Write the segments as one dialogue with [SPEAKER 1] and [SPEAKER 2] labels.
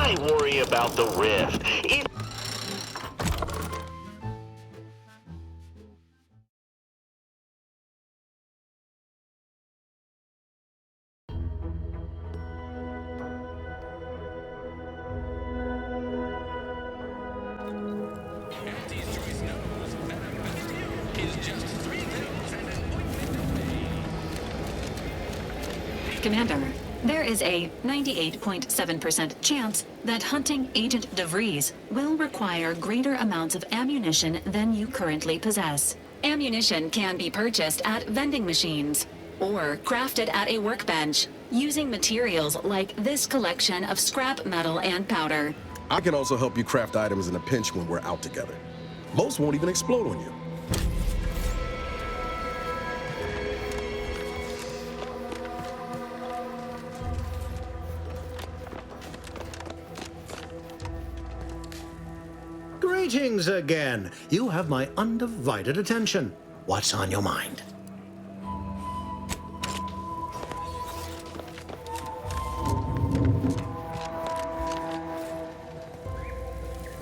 [SPEAKER 1] Why worry about the rift?
[SPEAKER 2] Commander, there is a 98.7% chance that hunting Agent DeVries will require greater amounts of ammunition than you currently possess. Ammunition can be purchased at vending machines or crafted at a workbench using materials like this collection of scrap metal and powder.
[SPEAKER 3] I can also help you craft items in a pinch when we're out together. Most won't even explode on you.
[SPEAKER 4] Greetings again. You have my undivided attention. What's on your mind?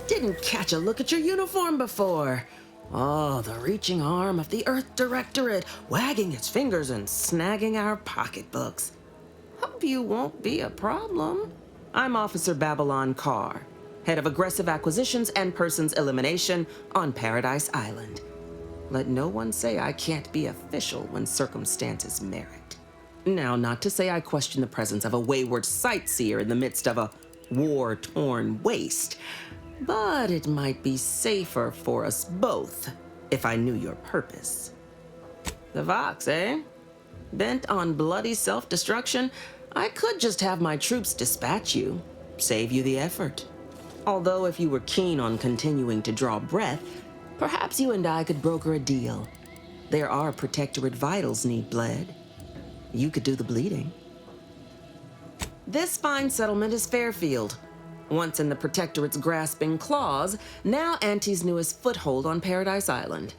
[SPEAKER 5] Didn't catch a look at your uniform before. Oh, the reaching arm of the Earth Directorate, wagging its fingers and snagging our pocketbooks. Hope you won't be a problem. I'm Officer Babylon Carr, head of aggressive acquisitions and persons elimination on Paradise Island. Let no one say I can't be official when circumstances merit. Now, not to say I question the presence of a wayward sightseer in the midst of a war-torn waste, but it might be safer for us both if I knew your purpose. The Vox, eh? Bent on bloody self-destruction? I could just have my troops dispatch you, save you the effort. Although if you were keen on continuing to draw breath, perhaps you and I could broker a deal. There are Protectorate vitals need bled. You could do the bleeding. This fine settlement is Fairfield. Once in the Protectorate's grasping claws, now Auntie's newest foothold on Paradise Island.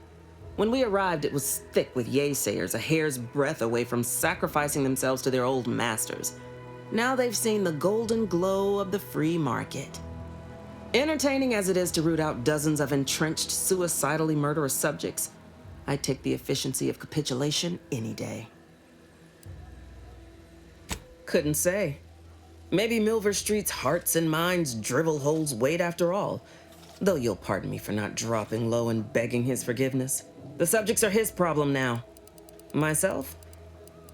[SPEAKER 5] When we arrived, it was thick with yaysayers, a hair's breadth away from sacrificing themselves to their old masters. Now they've seen the golden glow of the free market. Entertaining as it is to root out dozens of entrenched, suicidally murderous subjects, I'd take the efficiency of capitulation any day. Couldn't say. Maybe Milver Street's hearts and minds drivel holds weight after all, though you'll pardon me for not dropping low and begging his forgiveness. The subjects are his problem now. Myself?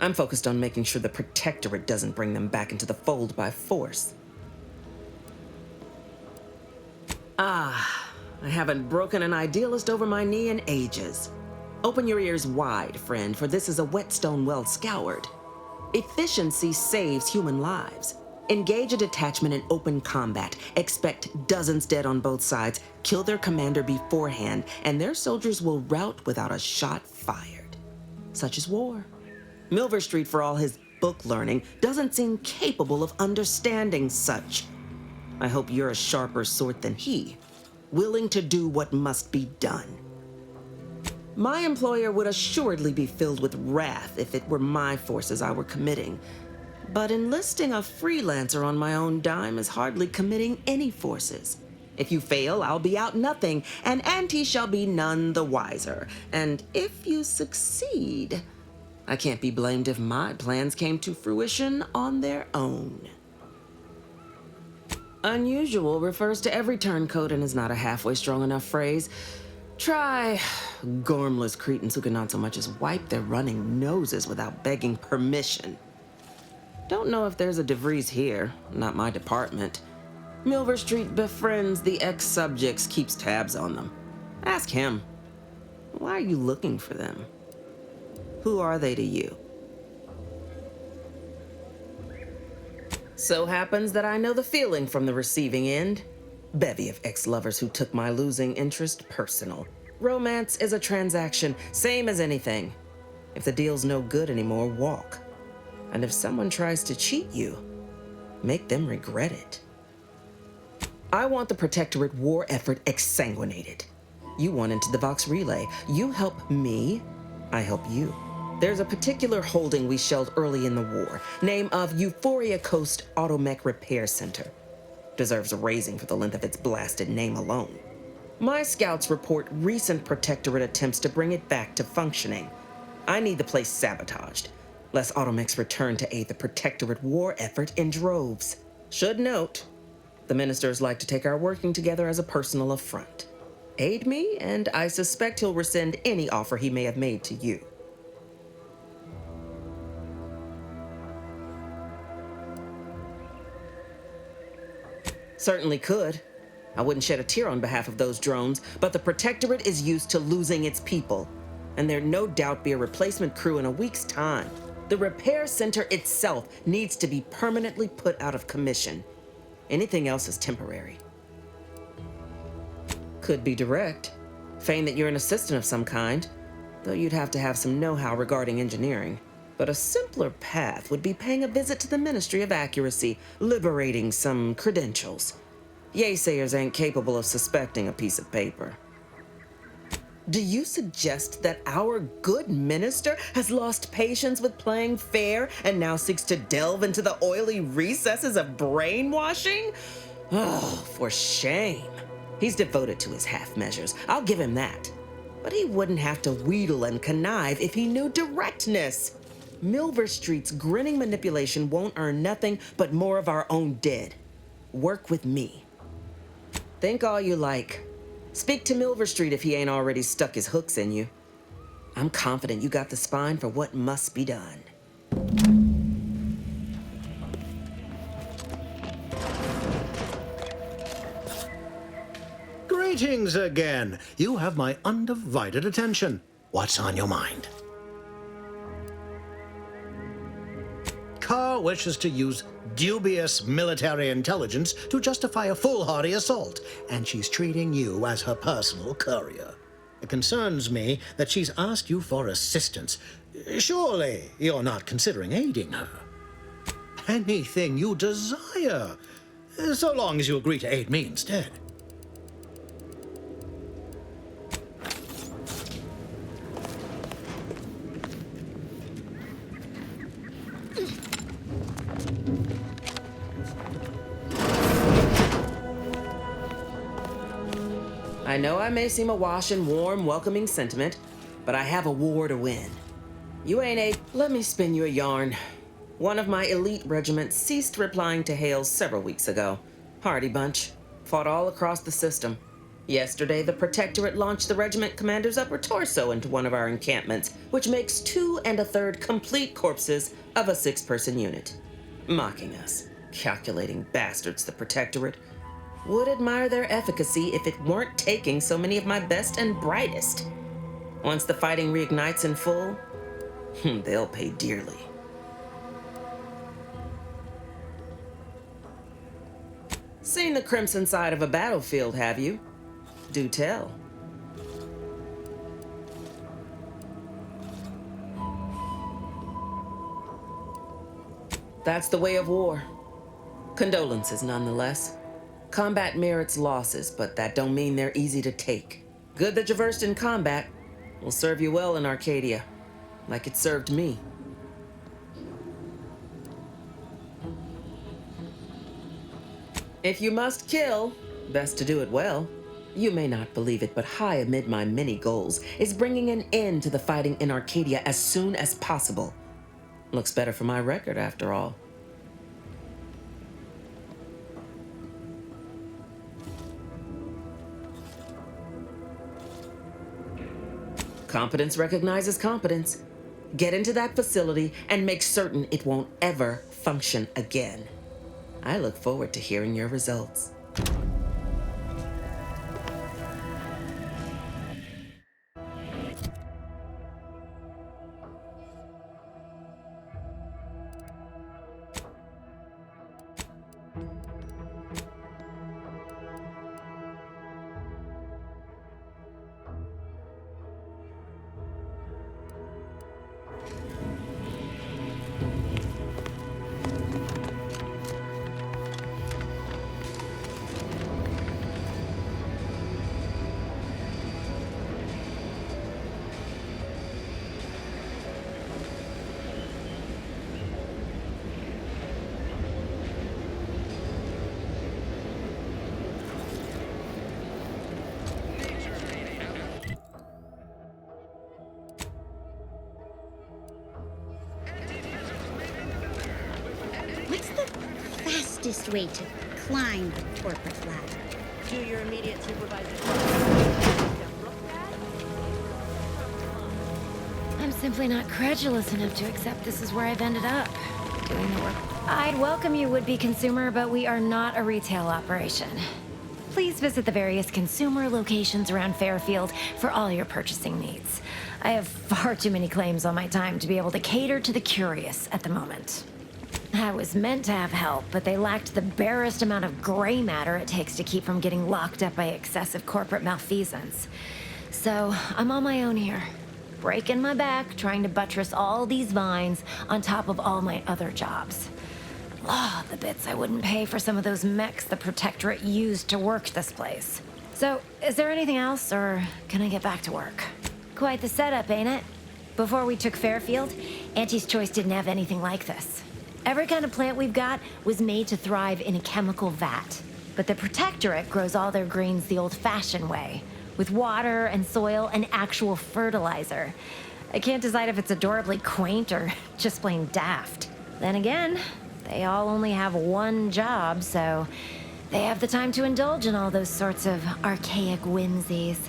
[SPEAKER 5] I'm focused on making sure the Protectorate doesn't bring them back into the fold by force. I haven't broken an idealist over my knee in ages. Open your ears wide, friend, for this is a whetstone well scoured. Efficiency saves human lives. Engage a detachment in open combat. Expect dozens dead on both sides. Kill their commander beforehand, and their soldiers will rout without a shot fired. Such is war. Milver Street, for all his book learning, doesn't seem capable of understanding such. I hope you're a sharper sort than he, willing to do what must be done. My employer would assuredly be filled with wrath if it were my forces I were committing. But enlisting a freelancer on my own dime is hardly committing any forces. If you fail, I'll be out nothing, and Auntie shall be none the wiser. And if you succeed, I can't be blamed if my plans came to fruition on their own. Unusual refers to every turncoat and is not a halfway strong enough phrase. Try gormless cretins who can not so much as wipe their running noses without begging permission. Don't know if there's a DeVries here, not my department. Milver Street befriends the ex-subjects, keeps tabs on them. Ask him. Why are you looking for them? Who are they to you? So happens that I know the feeling from the receiving end. Bevy of ex-lovers who took my losing interest personal. Romance is a transaction, same as anything. If the deal's no good anymore, walk. And if someone tries to cheat you, make them regret it. I want the Protectorate war effort exsanguinated. You want into the Vox Relay. You help me, I help you. There's a particular holding we shelled early in the war, name of Euphoria Coast Automech Repair Center. Deserves a raising for the length of its blasted name alone. My scouts report recent Protectorate attempts to bring it back to functioning. I need the place sabotaged, lest automechs return to aid the Protectorate war effort in droves. Should note, the ministers like to take our working together as a personal affront. Aid me, and I suspect he'll rescind any offer he may have made to you. Certainly could. I wouldn't shed a tear on behalf of those drones, but the Protectorate is used to losing its people, and there'd no doubt be a replacement crew in a week's time. The repair center itself needs to be permanently put out of commission. Anything else is temporary. Could be direct. Feign that you're an assistant of some kind, though you'd have to have some know-how regarding engineering. But a simpler path would be paying a visit to the Ministry of Accuracy, liberating some credentials. Yaysayers ain't capable of suspecting a piece of paper. Do you suggest that our good minister has lost patience with playing fair and now seeks to delve into the oily recesses of brainwashing? Oh, for shame. He's devoted to his half measures, I'll give him that. But he wouldn't have to wheedle and connive if he knew directness. Milver Street's grinning manipulation won't earn nothing but more of our own dead. Work with me. Think all you like. Speak to Milver Street if he ain't already stuck his hooks in you. I'm confident you got the spine for what must be done.
[SPEAKER 4] Greetings again. You have my undivided attention. What's on your mind? Carr wishes to use dubious military intelligence to justify a foolhardy assault, and she's treating you as her personal courier. It concerns me that she's asked you for assistance. Surely you're not considering aiding her. Anything you desire, so long as you agree to aid me instead.
[SPEAKER 5] I know I may seem awash in warm, welcoming sentiment, but I have a war to win. You ain't a... Let me spin you a yarn. One of my elite regiments ceased replying to hails several weeks ago. Hardy bunch. Fought all across the system. Yesterday, the Protectorate launched the regiment commander's upper torso into one of our encampments, which makes 2 1/3 complete corpses of a 6-person unit. Mocking us. Calculating bastards, the Protectorate. Would admire their efficacy if it weren't taking so many of my best and brightest. Once the fighting reignites in full, they'll pay dearly. Seen the crimson side of a battlefield, have you? Do tell. That's the way of war. Condolences, nonetheless. Combat merits losses, but that don't mean they're easy to take. Good that you're versed in combat. Will serve you well in Arcadia, like it served me. If you must kill, best to do it well. You may not believe it, but high amid my many goals is bringing an end to the fighting in Arcadia as soon as possible. Looks better for my record, after all. Competence recognizes competence. Get into that facility and make certain it won't ever function again. I look forward to hearing your results.
[SPEAKER 6] fastest way to climb the corporate ladder.
[SPEAKER 7] Do your immediate supervisor.
[SPEAKER 8] I'm simply not credulous enough to accept this is where I've ended up, doing the work. I'd welcome you, would-be consumer, but we are not a retail operation. Please visit the various consumer locations around Fairfield for all your purchasing needs. I have far too many claims on my time to be able to cater to the curious at the moment. I was meant to have help, but they lacked the barest amount of gray matter it takes to keep from getting locked up by excessive corporate malfeasance. So, I'm on my own here, breaking my back, trying to buttress all these vines on top of all my other jobs. Oh, the bits I wouldn't pay for some of those mechs the Protectorate used to work this place. So, is there anything else, or can I get back to work? Quite the setup, ain't it? Before we took Fairfield, Auntie's Choice didn't have anything like this. Every kind of plant we've got was made to thrive in a chemical vat. But the Protectorate grows all their greens the old-fashioned way, with water and soil and actual fertilizer. I can't decide if it's adorably quaint or just plain daft. Then again, they all only have one job, so they have the time to indulge in all those sorts of archaic whimsies.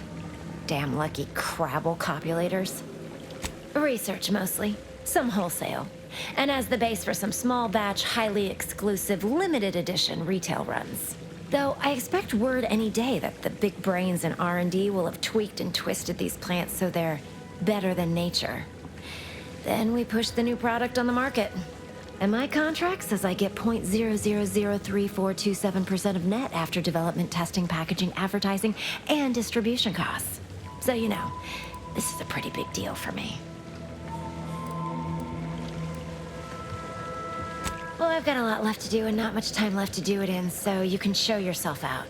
[SPEAKER 8] Damn lucky Crabble copulators. Research mostly, some wholesale, and as the base for some small batch, highly exclusive, limited edition retail runs. Though I expect word any day that the big brains in R&D will have tweaked and twisted these plants so they're better than nature. Then we push the new product on the market. And my contract says I get 0.003427% of net after development, testing, packaging, advertising, and distribution costs. So you know, this is a pretty big deal for me. Well, I've got a lot left to do and not much time left to do it in, so you can show yourself out.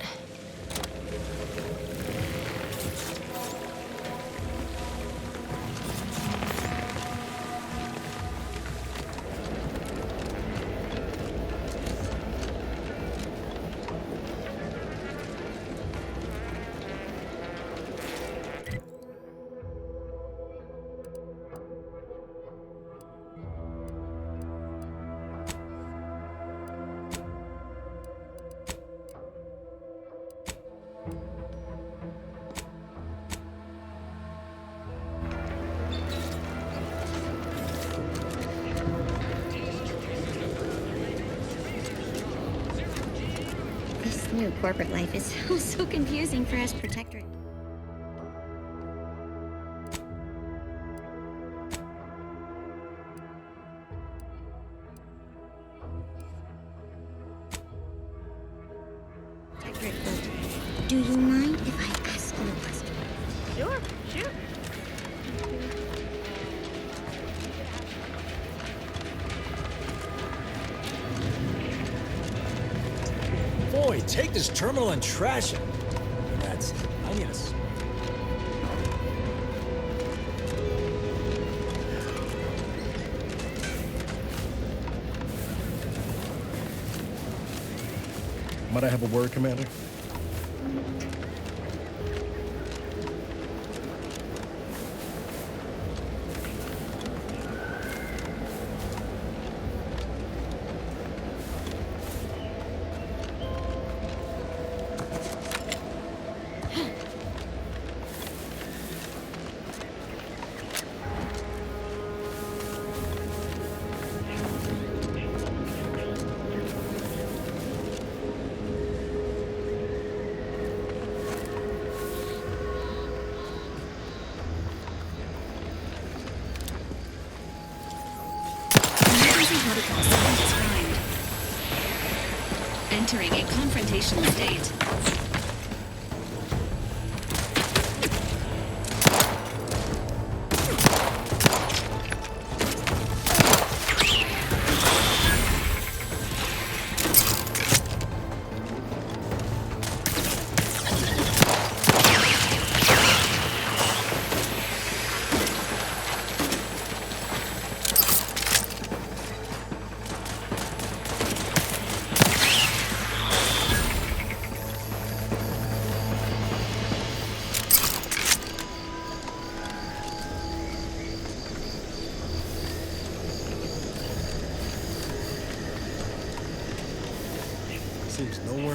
[SPEAKER 6] New corporate life is so confusing for us Protectorate. Protectorate folks, do you mind if I ask you a question?
[SPEAKER 7] Sure, shoot.
[SPEAKER 9] Boy, take this terminal and trash it. That's genius.
[SPEAKER 3] Might I have a word, Commander?
[SPEAKER 2] Entering a confrontational state.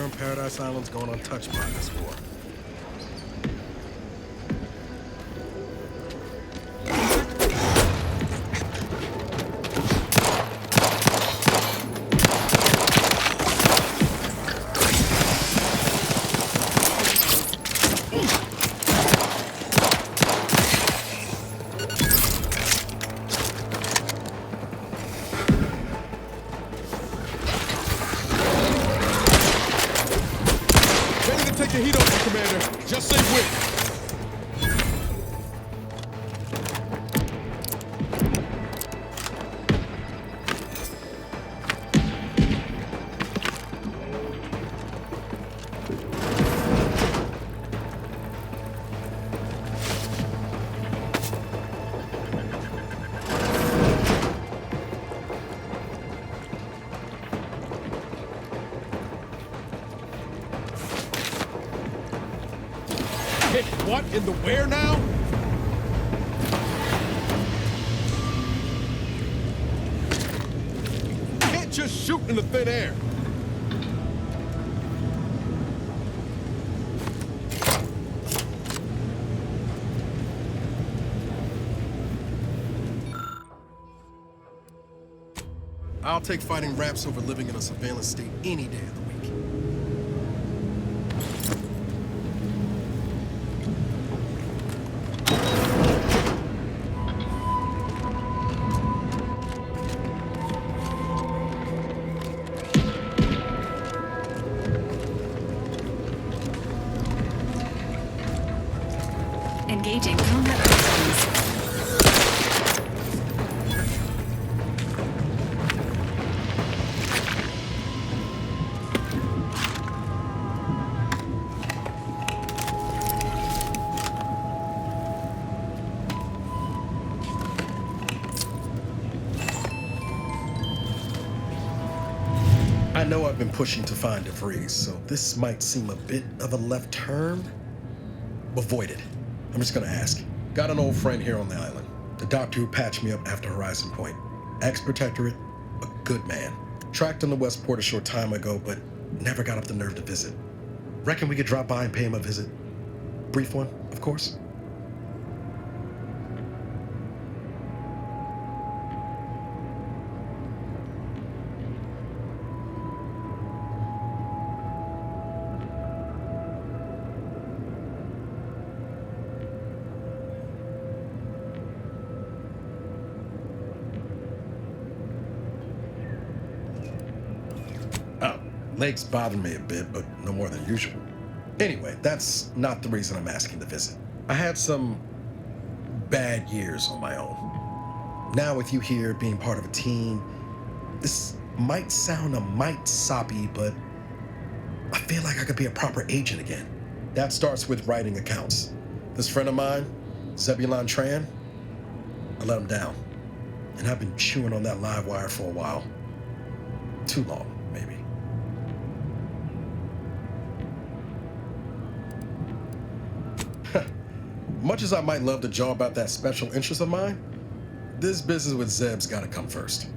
[SPEAKER 3] confirmed Paradise Island's gone untouched by this war. Take the heat off you, Commander. Just say whip. What in the where now? Can't just shoot in the thin air. I'll take fighting raps over living in a surveillance state any day of the week.
[SPEAKER 2] Engaging combat systems.
[SPEAKER 3] I know I've been pushing to find DeVries, so this might seem a bit of a left turn. Avoid it. I'm just gonna ask. Got an old friend here on the island. The doctor who patched me up after Horizon Point. Ex-protectorate, a good man. Tracked in the Westport a short time ago, but never got up the nerve to visit. Reckon we could drop by and pay him a visit. Brief one, of course. Legs bother me a bit, but no more than usual. Anyway, that's not the reason I'm asking to visit. I had some bad years on my own. Now with you here, being part of a team, this might sound a mite soppy, but I feel like I could be a proper agent again. That starts with writing accounts. This friend of mine, Zebulon Tran, I let him down. And I've been chewing on that live wire for a while. Too long, maybe. Much as I might love to jaw about that special interest of mine, this business with Zeb's gotta come first.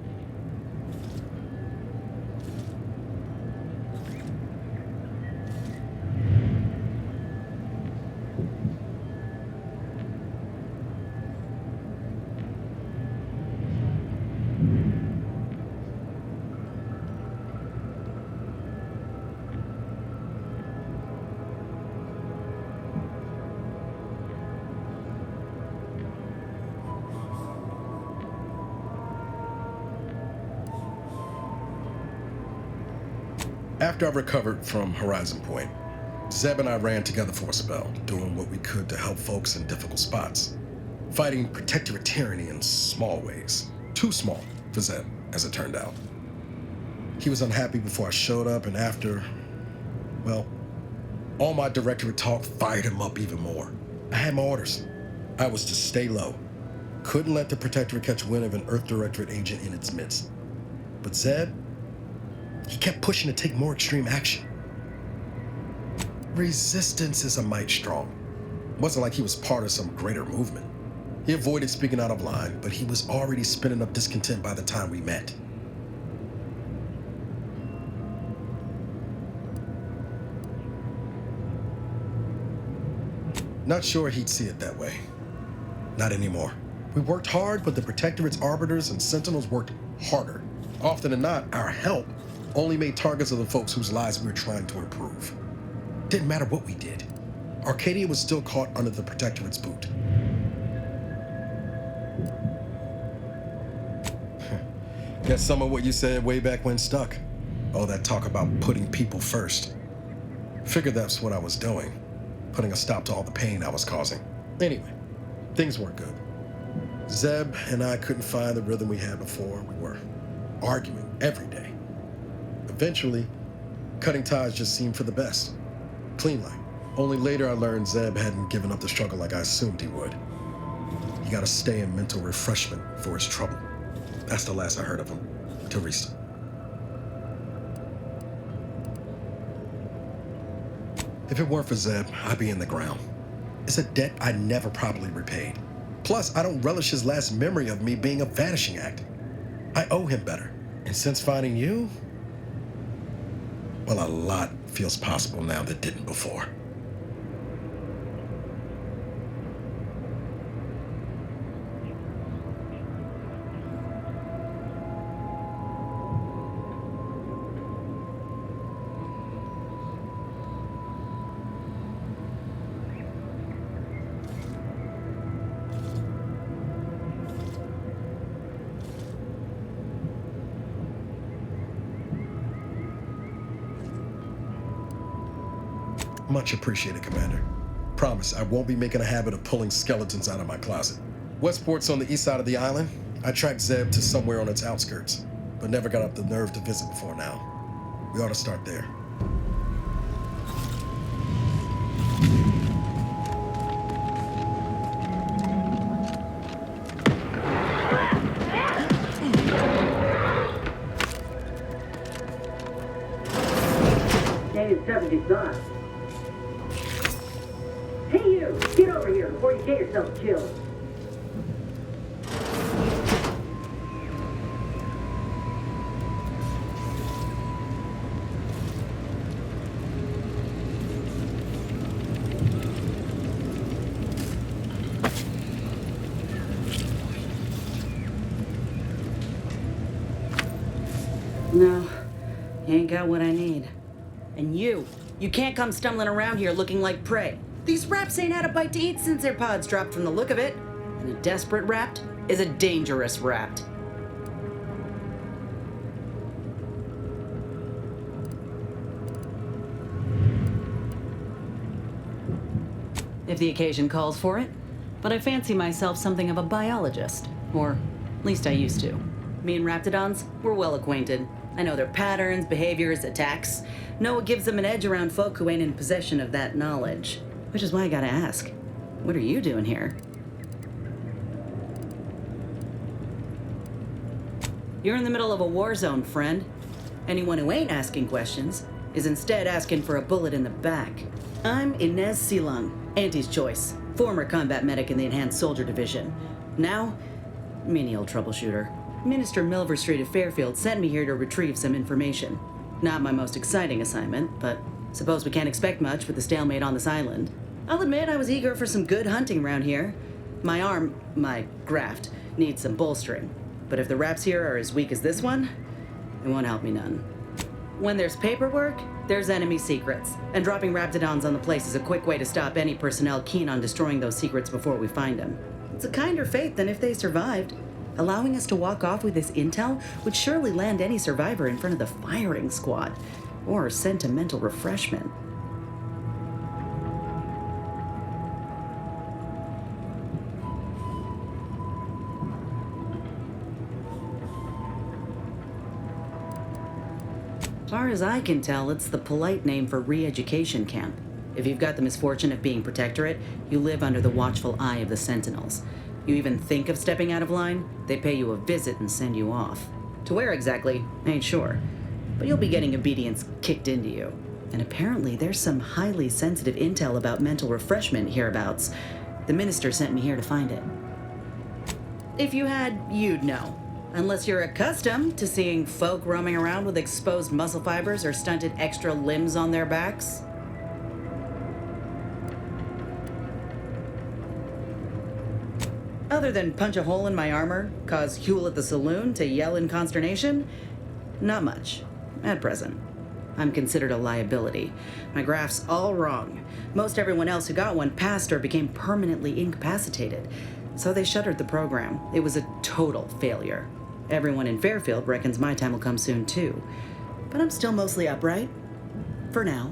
[SPEAKER 3] After I recovered from Horizon Point, Zeb and I ran together for a spell, doing what we could to help folks in difficult spots. Fighting protectorate tyranny in small ways. Too small for Zeb, as it turned out. He was unhappy before I showed up, and after, well, all my directorate talk fired him up even more. I had my orders. I was to stay low. Couldn't let the protectorate catch wind of an Earth Directorate agent in its midst. But Zeb, he kept pushing to take more extreme action. Resistance is a mite strong. It wasn't like he was part of some greater movement. He avoided speaking out of line, but he was already spinning up discontent by the time we met. Not sure he'd see it that way. Not anymore. We worked hard, but the Protectorate's arbiters and sentinels worked harder. Often than not, our help only made targets of the folks whose lives we were trying to improve. Didn't matter what we did. Arcadia was still caught under the Protectorate's boot. Guess some of what you said way back when stuck. All that talk about putting people first. Figured that's what I was doing. Putting a stop to all the pain I was causing. Anyway, things weren't good. Zeb and I couldn't find the rhythm we had before. We were arguing every day. Eventually, cutting ties just seemed for the best. Clean like. Only later I learned Zeb hadn't given up the struggle like I assumed he would. He got to stay in mental refreshment for his trouble. That's the last I heard of him, till recent. If it weren't for Zeb, I'd be in the ground. It's a debt I never properly repaid. Plus, I don't relish his last memory of me being a vanishing act. I owe him better. And since finding you, well, a lot feels possible now that didn't before. Much appreciated, Commander. Promise, I won't be making a habit of pulling skeletons out of my closet. Westport's on the east side of the island. I tracked Zeb to somewhere on its outskirts, but never got up the nerve to visit before now. We ought to start there.
[SPEAKER 10] Day is 79. Hey you! Get over here before you get yourself killed.
[SPEAKER 7] No, you ain't got what I need. And you can't come stumbling around here looking like prey. These raps ain't had a bite to eat since their pods dropped from the look of it. And a desperate rapt is a dangerous rapt. If the occasion calls for it. But I fancy myself something of a biologist. Or at least I used to. Me and Raptidons, we're well acquainted. I know their patterns, behaviors, attacks. Know what gives them an edge around folk who ain't in possession of that knowledge. Which is why I gotta ask, what are you doing here? You're in the middle of a war zone, friend. Anyone who ain't asking questions is instead asking for a bullet in the back. I'm Inez Silung, Auntie's choice, former combat medic in the Enhanced Soldier Division. Now, menial troubleshooter. Minister Milver Street of Fairfield sent me here to retrieve some information. Not my most exciting assignment, but suppose we can't expect much with the stalemate on this island. I'll admit I was eager for some good hunting around here. My graft, needs some bolstering. But if the raps here are as weak as this one, it won't help me none. When there's paperwork, there's enemy secrets. And dropping Raptidons on the place is a quick way to stop any personnel keen on destroying those secrets before we find them. It's a kinder fate than if they survived. Allowing us to walk off with this intel would surely land any survivor in front of the firing squad, or sentimental refreshment. As far as I can tell, it's the polite name for re-education camp. If you've got the misfortune of being Protectorate, you live under the watchful eye of the Sentinels. You even think of stepping out of line, they pay you a visit and send you off. To where exactly, I ain't sure. But you'll be getting obedience kicked into you. And apparently there's some highly sensitive intel about mental refreshment hereabouts. The minister sent me here to find it. If you had, you'd know. Unless you're accustomed to seeing folk roaming around with exposed muscle fibers or stunted extra limbs on their backs. Other than punch a hole in my armor, cause Huel at the saloon to yell in consternation, not much, at present. I'm considered a liability. My graph's all wrong. Most everyone else who got one passed or became permanently incapacitated. So they shuttered the program. It was a total failure. Everyone in Fairfield reckons my time will come soon too. But I'm still mostly upright. For now.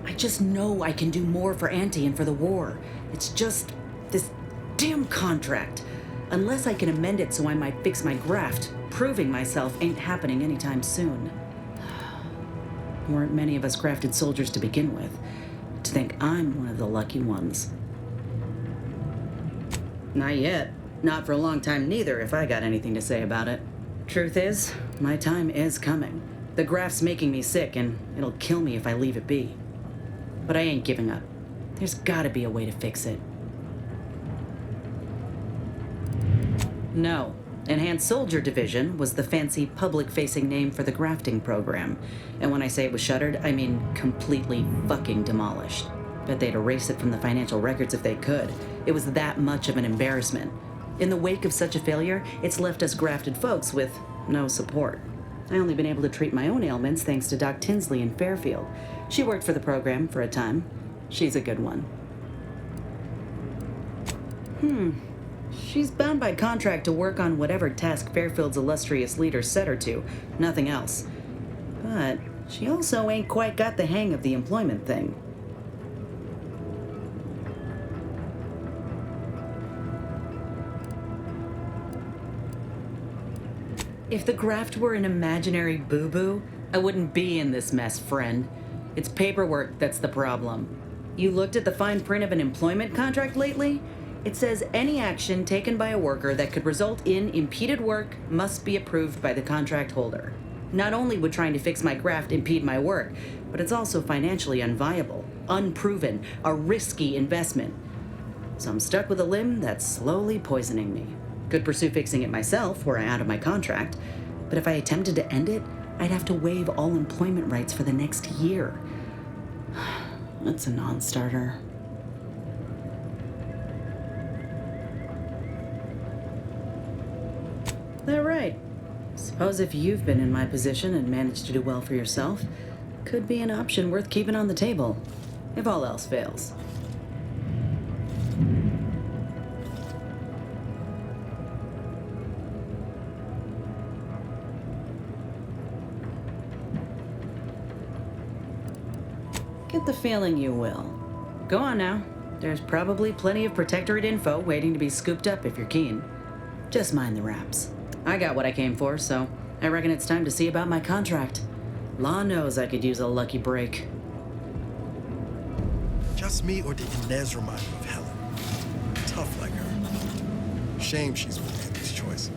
[SPEAKER 7] I just know I can do more for Auntie and for the war. It's just this damn contract. Unless I can amend it so I might fix my graft, proving myself ain't happening anytime soon. Weren't many of us crafted soldiers to begin with. To think I'm one of the lucky ones. Not yet. Not for a long time neither, if I got anything to say about it. Truth is, my time is coming. The graft's making me sick, and it'll kill me if I leave it be. But I ain't giving up. There's gotta be a way to fix it. No. Enhanced Soldier Division was the fancy public-facing name for the grafting program. And when I say it was shuttered, I mean completely fucking demolished. Bet they'd erase it from the financial records if they could. It was that much of an embarrassment. In the wake of such a failure, it's left us grafted folks with no support. I only been able to treat my own ailments thanks to Doc Tinsley in Fairfield. She worked for the program for a time. She's a good one. She's bound by contract to work on whatever task Fairfield's illustrious leader set her to, nothing else. But she also ain't quite got the hang of the employment thing. If the graft were an imaginary boo-boo, I wouldn't be in this mess, friend. It's paperwork that's the problem. You looked at the fine print of an employment contract lately? It says any action taken by a worker that could result in impeded work must be approved by the contract holder. Not only would trying to fix my graft impede my work, but it's also financially unviable, unproven, a risky investment. So I'm stuck with a limb that's slowly poisoning me. Could pursue fixing it myself were I out of my contract, but if I attempted to end it, I'd have to waive all employment rights for the next year. That's a non-starter. That right. Suppose if you've been in my position and managed to do well for yourself, could be an option worth keeping on the table, if all else fails. Get the feeling you will. Go on now. There's probably plenty of Protectorate info waiting to be scooped up if you're keen. Just mind the wraps. I got what I came for, so I reckon it's time to see about my contract. Law knows I could use a lucky break.
[SPEAKER 3] Just me, or did Inez remind you of Helen? Tough like her. Shame she's with Andy's choice.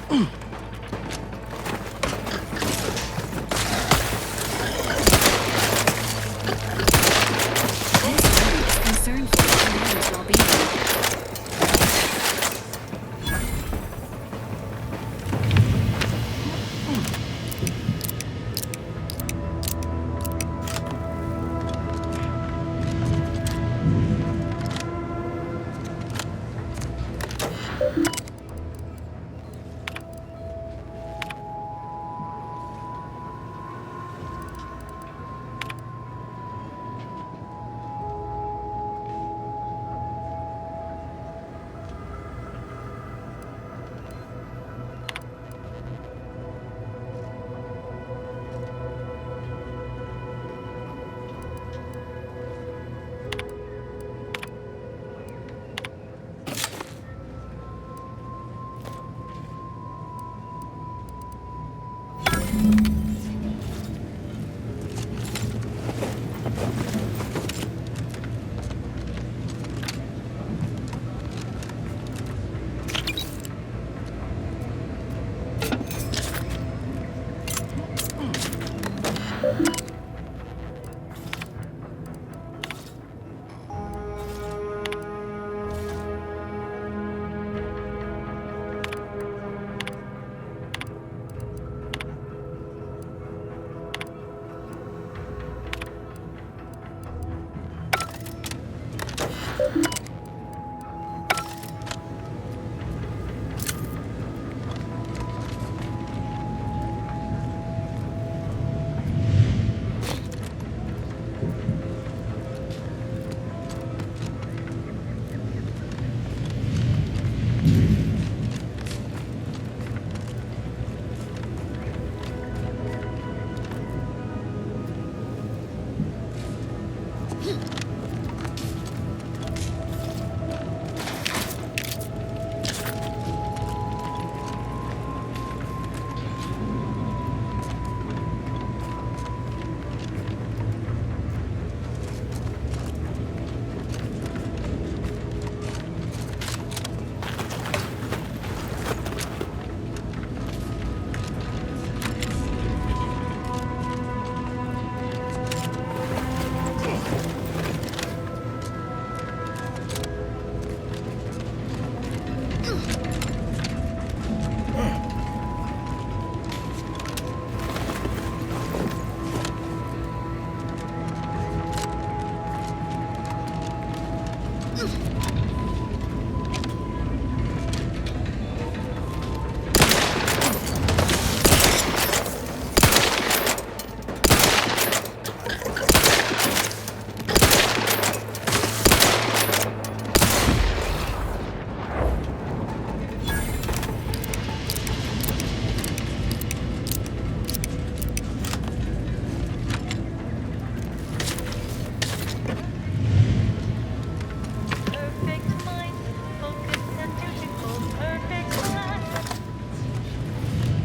[SPEAKER 2] Concerned for the commander's well-being.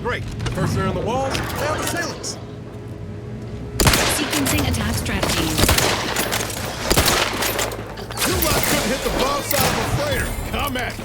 [SPEAKER 3] Great. First they're on the walls, now the ceilings.
[SPEAKER 2] Sequencing attack strategy.
[SPEAKER 11] You lot couldn't hit the bomb side of a freighter. Come at me.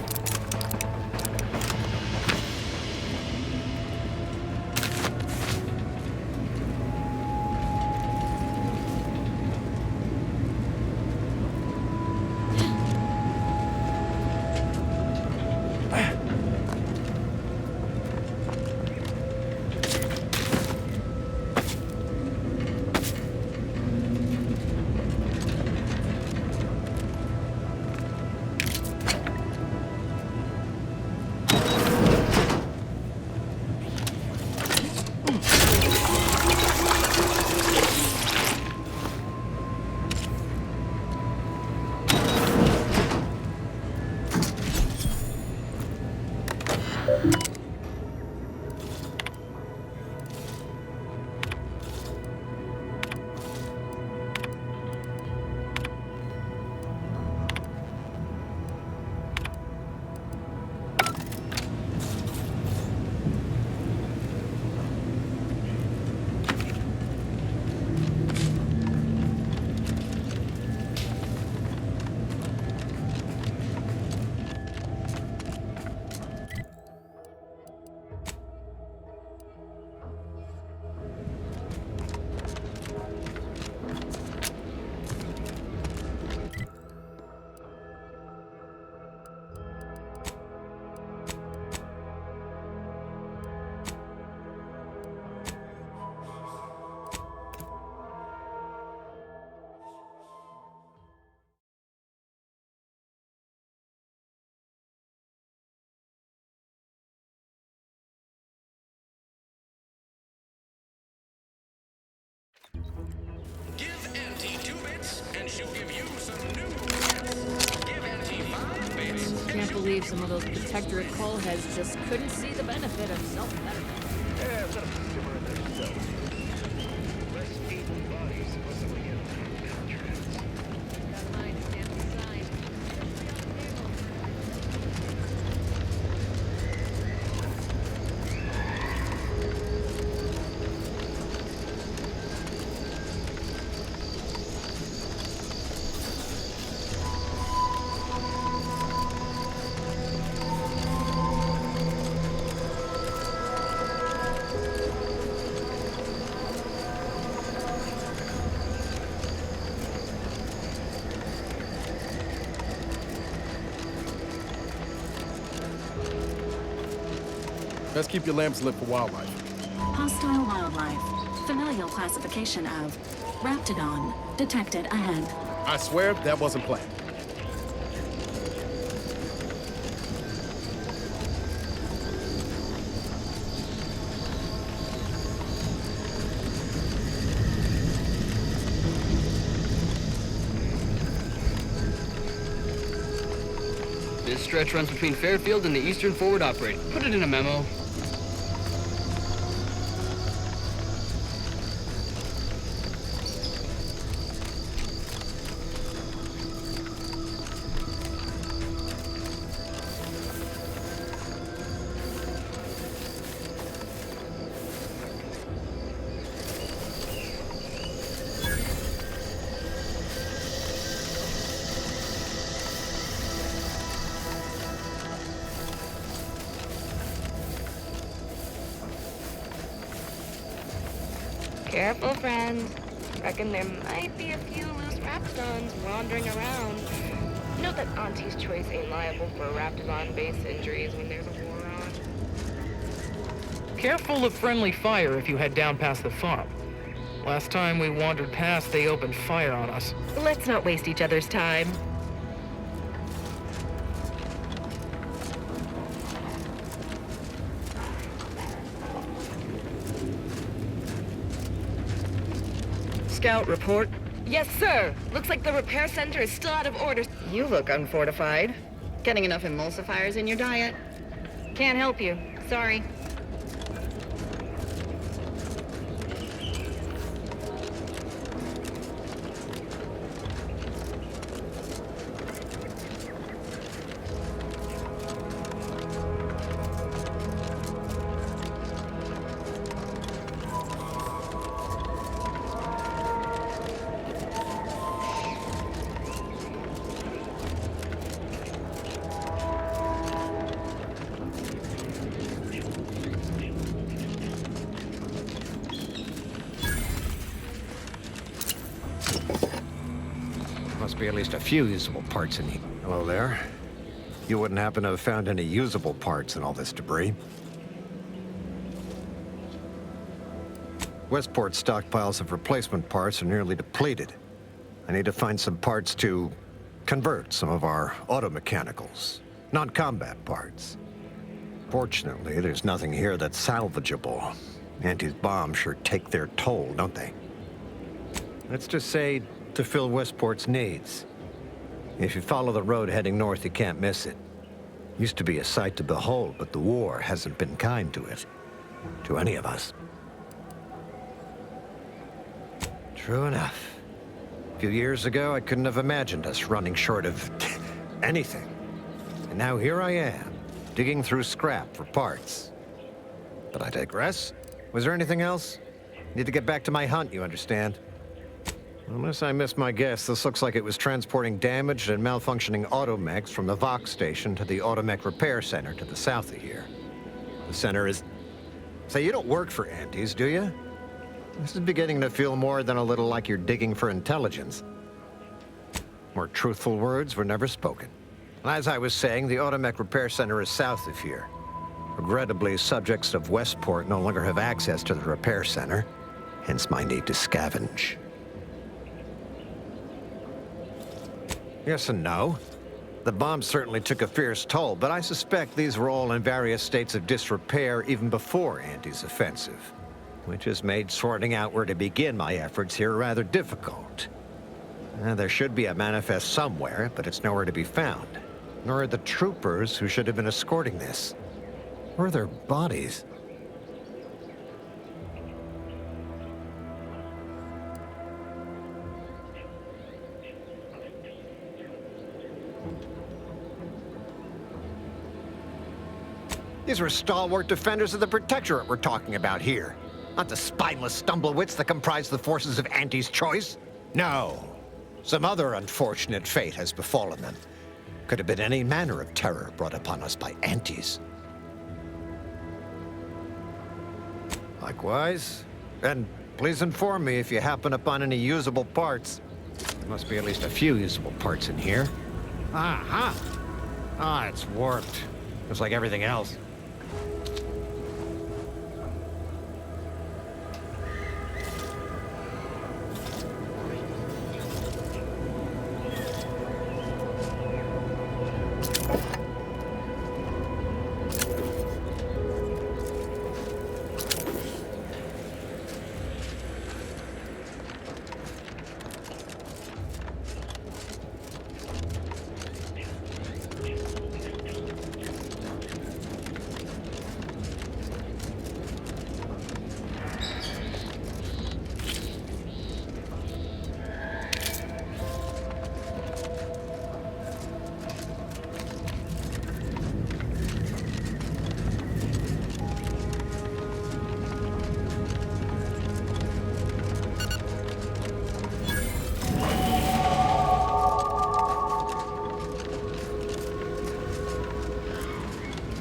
[SPEAKER 12] believe some of those protectorate coal heads just couldn't see the benefit of self-betterment.
[SPEAKER 1] Yeah, let them simmer in their cells. Less able bodies possibly get contracts.
[SPEAKER 12] Got mine stamped and signed. Officially on the table.
[SPEAKER 3] Best keep your lamps lit for wildlife.
[SPEAKER 2] Hostile wildlife. Familial classification of Raptidon detected ahead.
[SPEAKER 3] I swear that wasn't planned.
[SPEAKER 13] This stretch runs between Fairfield and the Eastern Forward Operating. Put it in a memo.
[SPEAKER 14] Careful, friends. Reckon there might be a few loose Raptidons wandering around. Note that Auntie's Choice ain't liable for Raptidon-based injuries when there's a war on.
[SPEAKER 15] Careful of friendly fire if you head down past the farm. Last time we wandered past, they opened fire on us.
[SPEAKER 14] Let's not waste each other's time.
[SPEAKER 13] Scout report.
[SPEAKER 14] Yes, sir. Looks like the repair center is still out of order.
[SPEAKER 16] You look unfortified. Getting enough emulsifiers in your diet?
[SPEAKER 14] Can't help you. Sorry.
[SPEAKER 17] Must be at least a few usable parts in here. Hello there. You wouldn't happen to have found any usable parts in all this debris? Westport's stockpiles of replacement parts are nearly depleted. I need to find some parts to convert some of our auto-mechanicals, non-combat parts. Fortunately, there's nothing here that's salvageable. Auntie's bombs sure take their toll, don't they? Let's just say to fill Westport's needs. If you follow the road heading north, you can't miss it. Used to be a sight to behold, but the war hasn't been kind to it. To any of us. True enough. A few years ago, I couldn't have imagined us running short of anything. And now here I am, digging through scrap for parts. But I digress. Was there anything else? Need to get back to my hunt, you understand? Unless I missed my guess, this looks like it was transporting damaged and malfunctioning automechs from the Vox station to the Automech Repair Center to the south of here. The center is... Say, you don't work for Auntie's, do you? This is beginning to feel more than a little like you're digging for intelligence. More truthful words were never spoken. As I was saying, the Automech Repair Center is south of here. Regrettably, subjects of Westport no longer have access to the repair center, hence my need to scavenge. Yes and no. The bombs certainly took a fierce toll, but I suspect these were all in various states of disrepair even before Auntie's offensive, which has made sorting out where to begin my efforts here rather difficult. There should be a manifest somewhere, but it's nowhere to be found. nor are the troopers who should have been escorting this. Where are their bodies? These were stalwart defenders of the Protectorate we're talking about here. Not the spineless stumblewits that comprise the forces of Auntie's choice. No. Some other unfortunate fate has befallen them. Could have been any manner of terror brought upon us by Antis. Likewise. And please inform me if you happen upon any usable parts. There must be at least a few usable parts in here. Aha! Ah, it's warped. Just like everything else.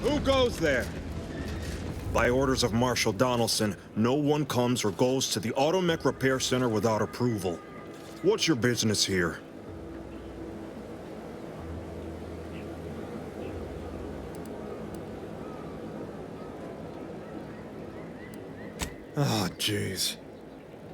[SPEAKER 11] Who goes there? By orders of Marshal Donaldson, no one comes or goes to the Automech Repair Center without approval. What's your business here? Oh, jeez.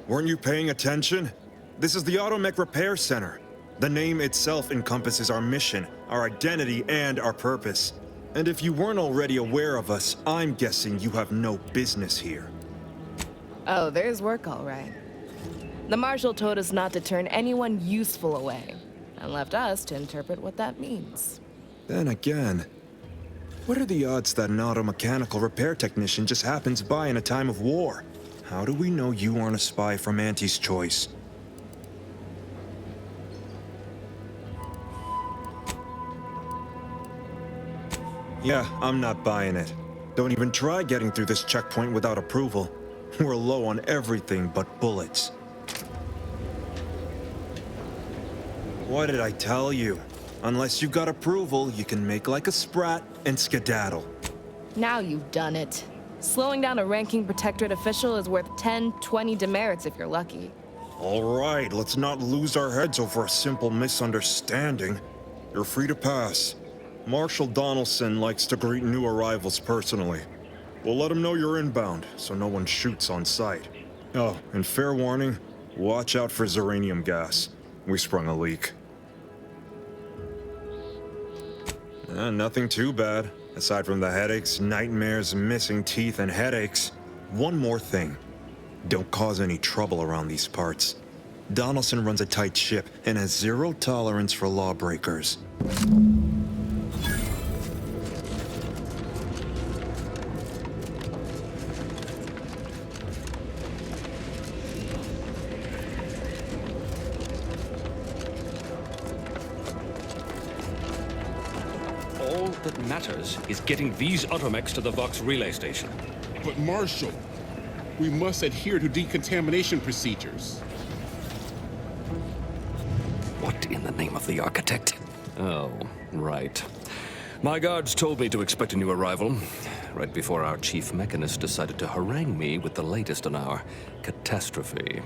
[SPEAKER 11] Weren't you paying attention? This is the Automech Repair Center. The name itself encompasses our mission, our identity, and our purpose. And if you weren't already aware of us, I'm guessing you have no business here.
[SPEAKER 18] Oh, there's work all right. The Marshal told us not to turn anyone useful away, and left us to interpret what that means.
[SPEAKER 11] Then again, what are the odds that an automechanical repair technician just happens by in a time of war? How do we know you aren't a spy from Auntie's choice? Yeah, I'm not buying it. Don't even try getting through this checkpoint without approval. We're low on everything but bullets. What did I tell you? Unless you got approval, you can make like a sprat and skedaddle.
[SPEAKER 18] Now you've done it. Slowing down a ranking Protectorate official is worth 10, 20 demerits if you're lucky.
[SPEAKER 11] All right, let's not lose our heads over a simple misunderstanding. You're free to pass. Marshal Donaldson likes to greet new arrivals personally. We'll let him know you're inbound, so no one shoots on sight. Oh, and fair warning, watch out for xeranium gas. We sprung a leak. Nothing too bad, aside from the headaches, nightmares, missing teeth, and headaches. One more thing. Don't cause any trouble around these parts. Donaldson runs a tight ship and has zero tolerance for lawbreakers.
[SPEAKER 19] All that matters is getting these automechs to the Vox relay station.
[SPEAKER 20] But Marshal, we must adhere to decontamination procedures.
[SPEAKER 19] What in the name of the architect? Oh, right. My guards told me to expect a new arrival, right before our chief mechanist decided to harangue me with the latest on our catastrophe.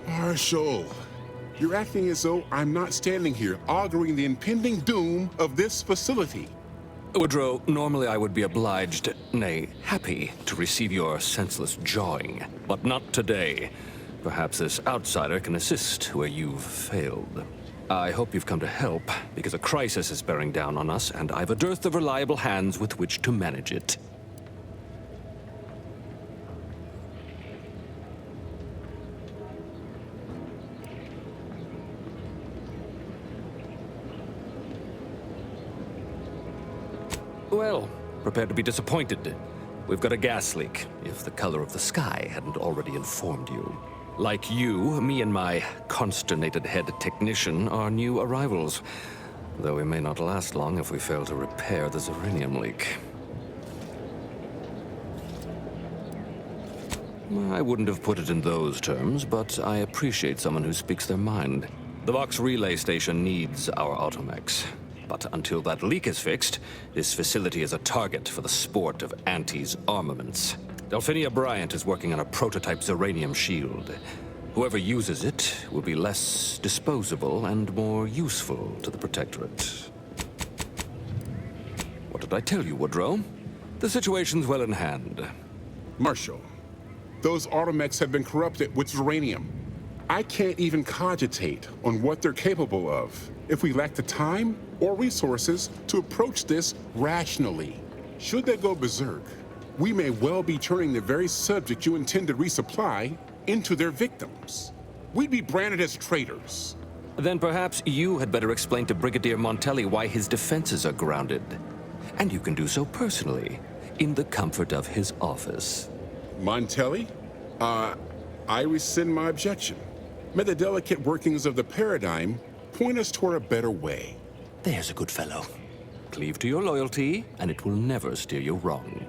[SPEAKER 20] Marshal, you're acting as though I'm not standing here auguring the impending doom of this facility.
[SPEAKER 19] Woodrow, normally I would be obliged, nay, happy, to receive your senseless jawing, but not today. Perhaps this outsider can assist where you've failed. I hope you've come to help, because a crisis is bearing down on us, and I've a dearth of reliable hands with which to manage it. Well, prepare to be disappointed. We've got a gas leak, if the color of the sky hadn't already informed you. Like you, me and my consternated head technician are new arrivals, though we may not last long if we fail to repair the uranium leak. I wouldn't have put it in those terms, but I appreciate someone who speaks their mind. The Vox relay station needs our automechs. But until that leak is fixed, this facility is a target for the sport of Auntie's armaments. Delphinia Bryant is working on a prototype Zeranium shield. Whoever uses it will be less disposable and more useful to the Protectorate. What did I tell you, Woodrow? The situation's well in hand.
[SPEAKER 20] Marshal, those automechs have been corrupted with uranium. I can't even cogitate on what they're capable of if we lack the time or resources to approach this rationally. Should they go berserk, we may well be turning the very subject you intend to resupply into their victims. We'd be branded as traitors.
[SPEAKER 19] Then perhaps you had better explain to Brigadier Montelli why his defenses are grounded. And you can do so personally, in the comfort of his office.
[SPEAKER 20] Montelli? I rescind my objection. May the delicate workings of the paradigm point us toward a better way.
[SPEAKER 19] There's a good fellow. Cleave to your loyalty, and it will never steer you wrong.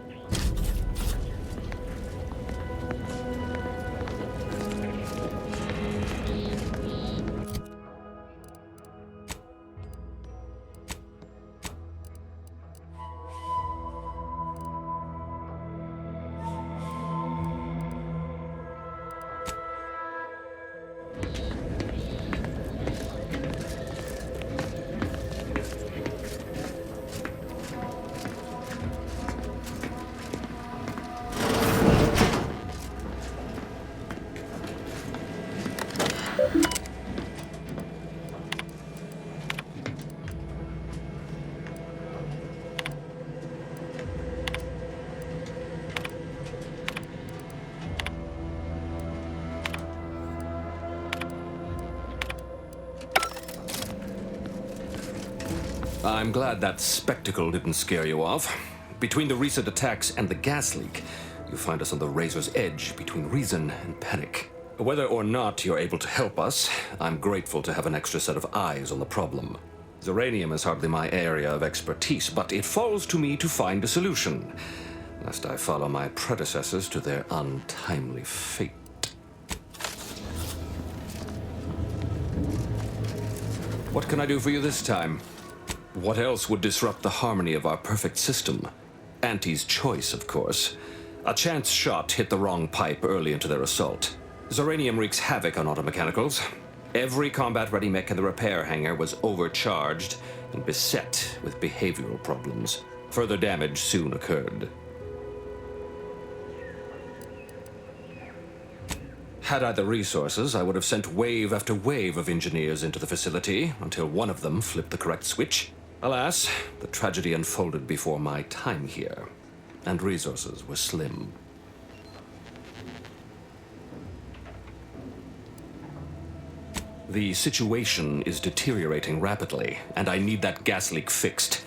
[SPEAKER 19] I'm glad that spectacle didn't scare you off. Between the recent attacks and the gas leak, you find us on the razor's edge between reason and panic. Whether or not you're able to help us, I'm grateful to have an extra set of eyes on the problem. Zeranium is hardly my area of expertise, but it falls to me to find a solution, lest I follow my predecessors to their untimely fate. What can I do for you this time? What else would disrupt the harmony of our perfect system? Auntie's choice, of course. A chance shot hit the wrong pipe early into their assault. Zeranium wreaks havoc on automechanicals. Every combat-ready mech in the repair hangar was overcharged and beset with behavioral problems. Further damage soon occurred. Had I the resources, I would have sent wave after wave of engineers into the facility until one of them flipped the correct switch. Alas, the tragedy unfolded before my time here, and resources were slim. The situation is deteriorating rapidly, and I need that gas leak fixed.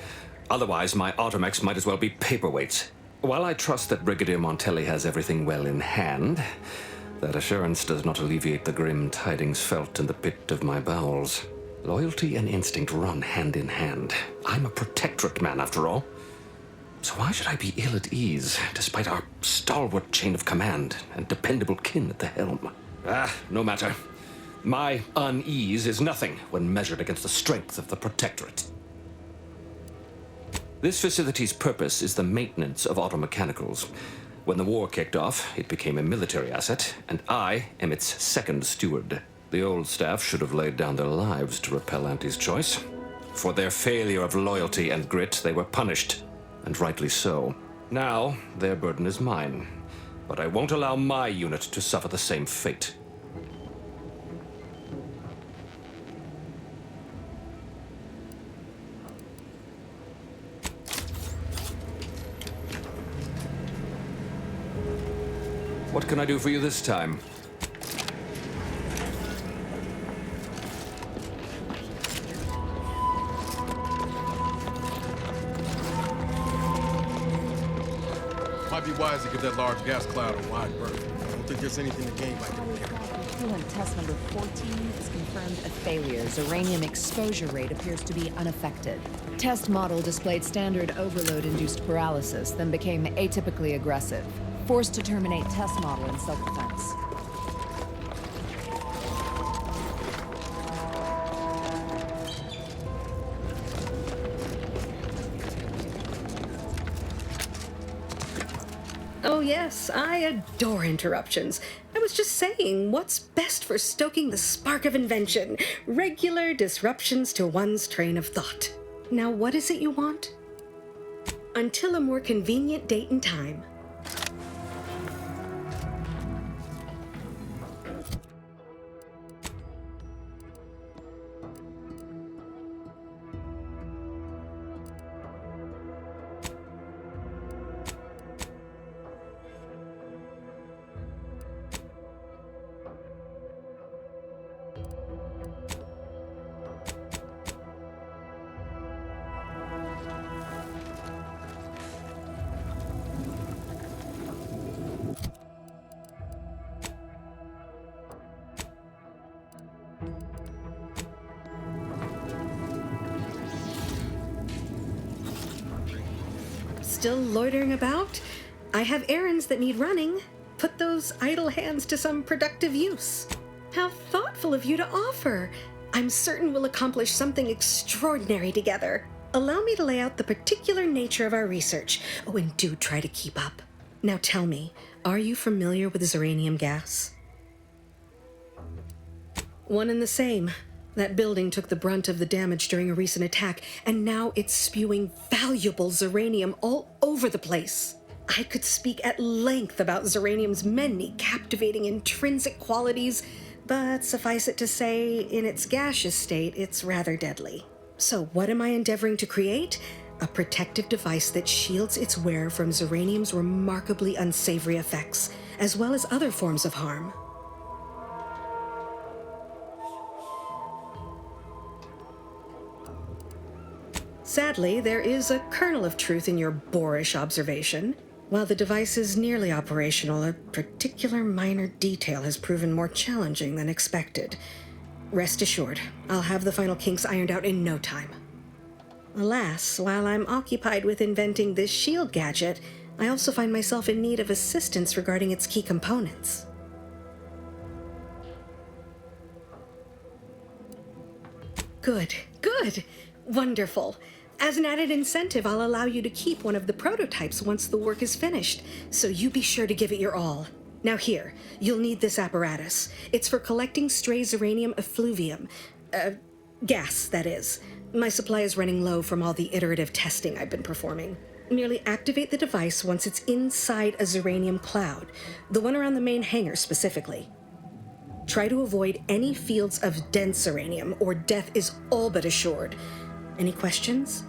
[SPEAKER 19] Otherwise, my automechs might as well be paperweights. While I trust that Brigadier Montelli has everything well in hand, that assurance does not alleviate the grim tidings felt in the pit of my bowels. Loyalty and instinct run hand in hand. I'm a Protectorate man, after all. So why should I be ill at ease, despite our stalwart chain of command and dependable kin at the helm? No matter. My unease is nothing when measured against the strength of the Protectorate. This facility's purpose is the maintenance of automechanicals. When the war kicked off, it became a military asset, and I am its second steward. The old staff should have laid down their lives to repel Auntie's choice. For their failure of loyalty and grit, they were punished, and rightly so. Now, their burden is mine, but I won't allow my unit to suffer the same fate. What can I do for you this time?
[SPEAKER 3] Might be wise to give that large gas cloud a wide berth. I don't think there's anything to gain by doing here.
[SPEAKER 21] Coolant test number 14 is confirmed a failure. Uranium exposure rate appears to be unaffected. Test model displayed standard overload-induced paralysis, then became atypically aggressive. Forced to terminate test model in self-defense.
[SPEAKER 22] Oh yes, I adore interruptions. I was just saying, what's best for stoking the spark of invention? Regular disruptions to one's train of thought. Now what is it you want? Until a more convenient date and time. Still loitering about? I have errands that need running. Put those idle hands to some productive use. How thoughtful of you to offer. I'm certain we'll accomplish something extraordinary together. Allow me to lay out the particular nature of our research. Oh, and do try to keep up. Now tell me, are you familiar with Zeranium gas? One and the same. That building took the brunt of the damage during a recent attack, and now it's spewing valuable Zeranium all over the place. I could speak at length about Zeranium's many captivating intrinsic qualities, but suffice it to say, in its gaseous state, it's rather deadly. So what am I endeavoring to create? A protective device that shields its wearer from Zeranium's remarkably unsavory effects, as well as other forms of harm. Sadly, there is a kernel of truth in your boorish observation. While the device is nearly operational, a particular minor detail has proven more challenging than expected. Rest assured, I'll have the final kinks ironed out in no time. Alas, while I'm occupied with inventing this shield gadget, I also find myself in need of assistance regarding its key components. Good, good, wonderful. As an added incentive, I'll allow you to keep one of the prototypes once the work is finished, so you be sure to give it your all. Now here, you'll need this apparatus. It's for collecting stray Zeranium effluvium. Gas, that is. My supply is running low from all the iterative testing I've been performing. Merely activate the device once it's inside a Zeranium cloud, the one around the main hangar specifically. Try to avoid any fields of dense Zeranium, or death is all but assured. Any questions?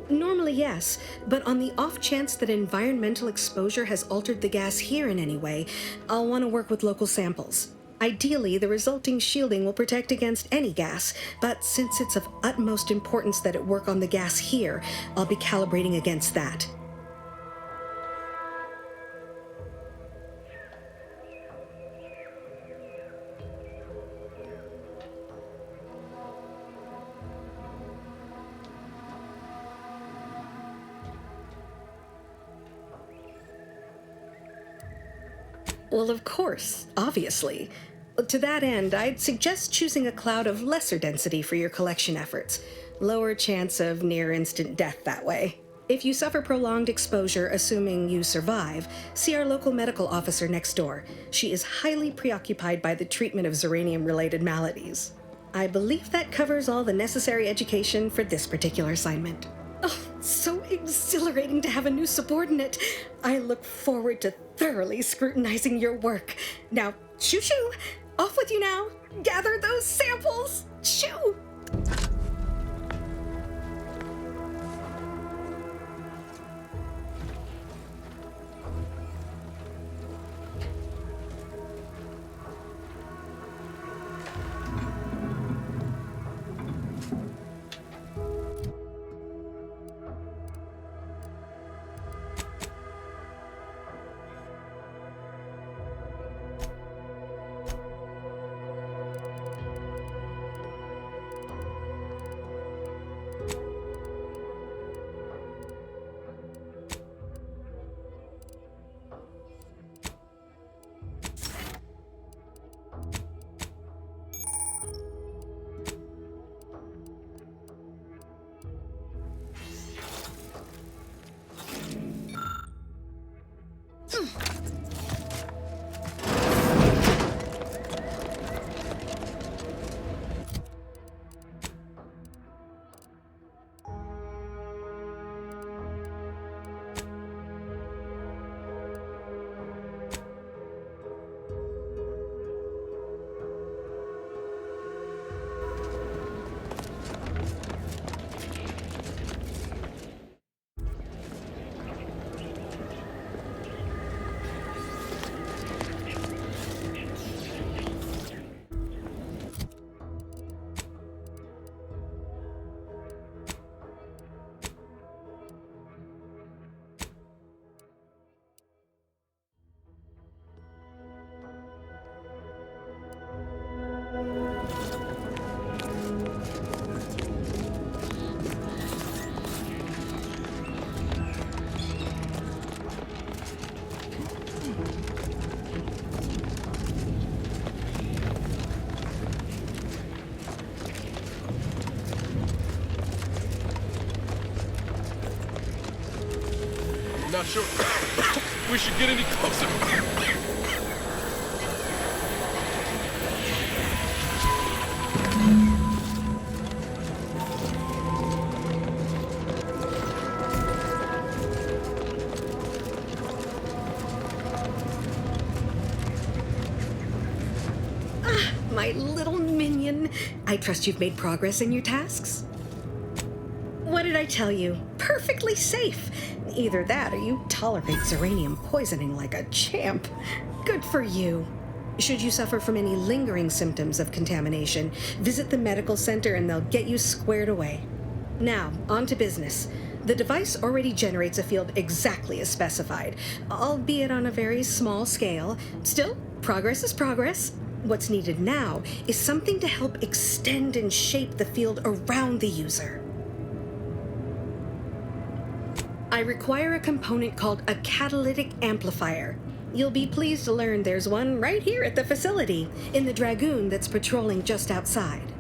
[SPEAKER 22] Normally, yes, but on the off chance that environmental exposure has altered the gas here in any way, I'll want to work with local samples. Ideally, the resulting shielding will protect against any gas, but since it's of utmost importance that it work on the gas here, I'll be calibrating against that. Well, of course, obviously. To that end, I'd suggest choosing a cloud of lesser density for your collection efforts. Lower chance of near-instant death that way. If you suffer prolonged exposure, assuming you survive, see our local medical officer next door. She is highly preoccupied by the treatment of Zeranium-related maladies. I believe that covers all the necessary education for this particular assignment. Oh, so exhilarating to have a new subordinate. I look forward to thoroughly scrutinizing your work. Now, shoo-shoo! Off with you now! Gather those samples! Shoo!
[SPEAKER 20] not sure we should get any closer.
[SPEAKER 22] My little minion. I trust you've made progress in your tasks? What did I tell you? Perfectly safe. Either that or you tolerate Zeranium poisoning like a champ. Good for you. Should you suffer from any lingering symptoms of contamination, visit the medical center and they'll get you squared away. Now, on to business. The device already generates a field exactly as specified, albeit on a very small scale. Still, progress is progress. What's needed now is something to help extend and shape the field around the user. I require a component called a catalytic amplifier. You'll be pleased to learn there's one right here at the facility, in the Dragoon that's patrolling just outside.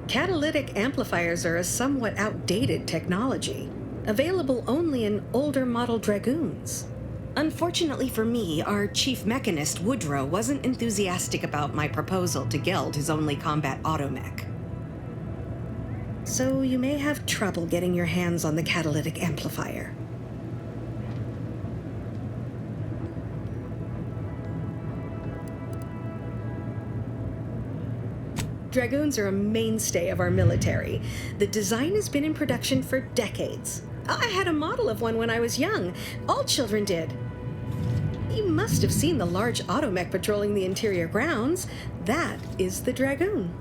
[SPEAKER 22] Catalytic amplifiers are a somewhat outdated technology, available only in older model Dragoons. Unfortunately for me, our chief mechanist, Woodrow, wasn't enthusiastic about my proposal to Geld his only combat automech. So you may have trouble getting your hands on the catalytic amplifier. Dragoons are a mainstay of our military. The design has been in production for decades. I had a model of one when I was young. All children did. You must have seen the large automech patrolling the interior grounds. That is the Dragoon.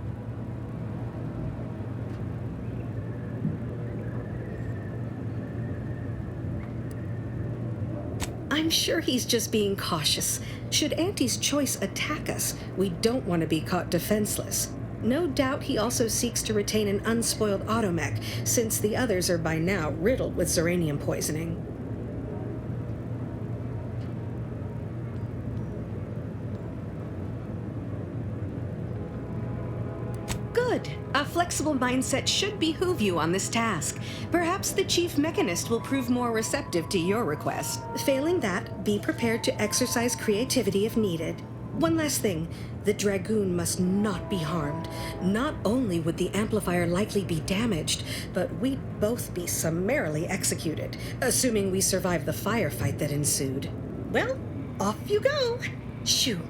[SPEAKER 22] I'm sure he's just being cautious. Should Auntie's choice attack us, we don't want to be caught defenseless. No doubt he also seeks to retain an unspoiled automech, since the others are by now riddled with Zeranium poisoning. Good. A flexible mindset should behoove you on this task. Perhaps the chief mechanist will prove more receptive to your request. Failing that, be prepared to exercise creativity if needed. One last thing. The Dragoon must not be harmed. Not only would the amplifier likely be damaged, but we'd both be summarily executed, assuming we survive the firefight that ensued. Well, off you go. Shoo.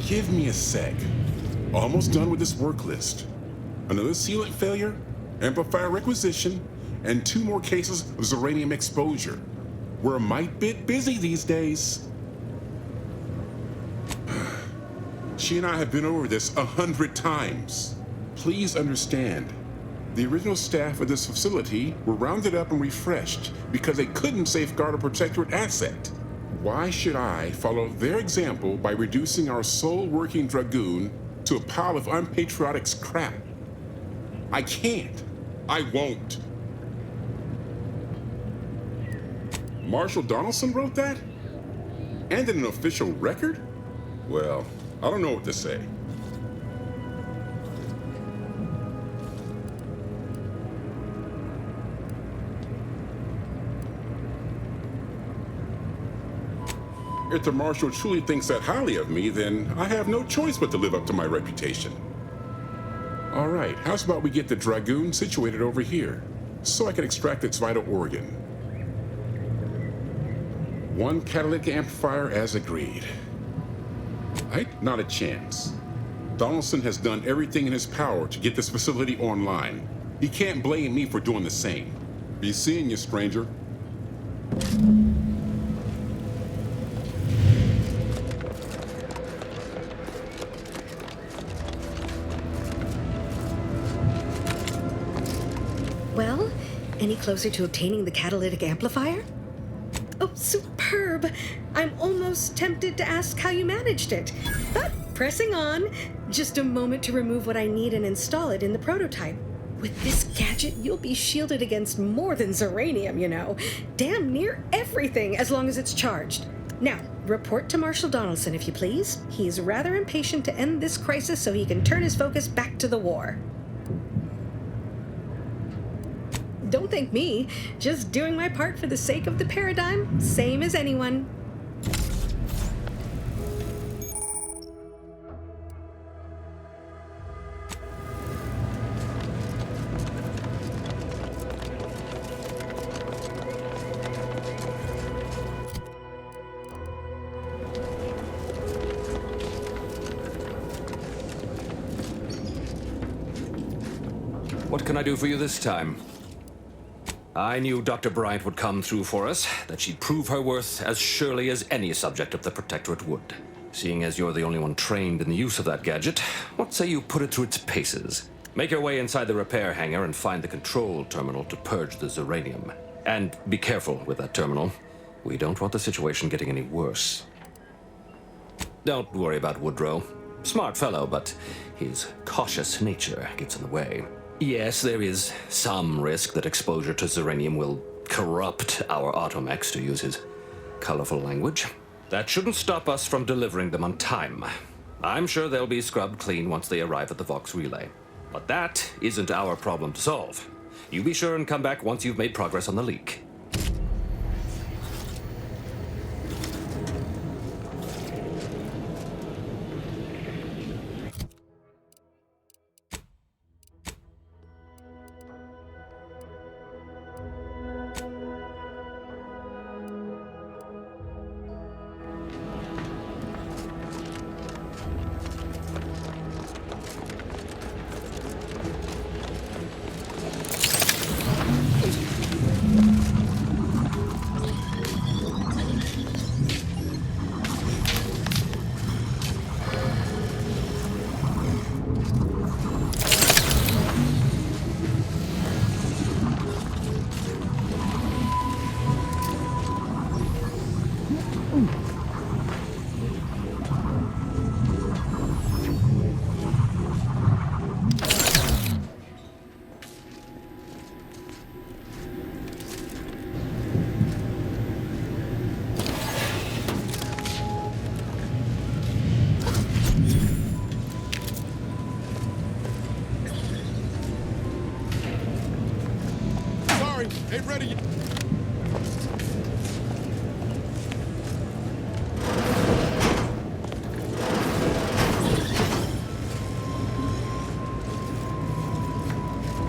[SPEAKER 20] Give me a sec. Almost done with this work list. Another sealant failure, amplifier requisition, and 2 more cases of Zeranium exposure. We're a mite bit busy these days. She and I have been over this 100 times. Please understand, the original staff of this facility were rounded up and refreshed because they couldn't safeguard a protectorate asset. Why should I follow their example by reducing our sole working Dragoon to a pile of unpatriotic scrap? I can't. I won't. Marshal Donaldson wrote that? And in an official record? Well, I don't know what to say. If the Marshal truly thinks that highly of me, then I have no choice but to live up to my reputation. All right, how's about we get the Dragoon situated over here, so I can extract its vital organ? 1 catalytic amplifier as agreed. Not a chance. Donaldson has done everything in his power to get this facility online. He can't blame me for doing the same. Be seeing you, stranger.
[SPEAKER 22] Well, any closer to obtaining the catalytic amplifier? Oh, superb! I'm almost tempted to ask how you managed it. But pressing on, Just a moment to remove what I need and install it in the prototype. With this gadget, you'll be shielded against more than Zeranium, you know. Damn near everything, as long as it's charged. Now, report to Marshal Donaldson, if you please. He's rather impatient to end this crisis so he can turn his focus back to the war. Don't thank me. Just doing my part for the sake of the paradigm, same as anyone.
[SPEAKER 19] What can I do for you this time? I knew Dr. Bryant would come through for us, that she'd prove her worth as surely as any subject of the Protectorate would. Seeing as you're the only one trained in the use of that gadget, what say you put it through its paces? Make your way inside the repair hangar and find the control terminal to purge the Zeranium. And be careful with that terminal. We don't want the situation getting any worse. Don't worry about Woodrow. Smart fellow, but his cautious nature gets in the way. Yes, there is some risk that exposure to Zeranium will corrupt our automechs, to use his colorful language. That shouldn't stop us from delivering them on time. I'm sure they'll be scrubbed clean once they arrive at the Vox Relay. But that isn't our problem to solve. You be sure and come back once you've made progress on the leak.
[SPEAKER 4] Ain't ready yet.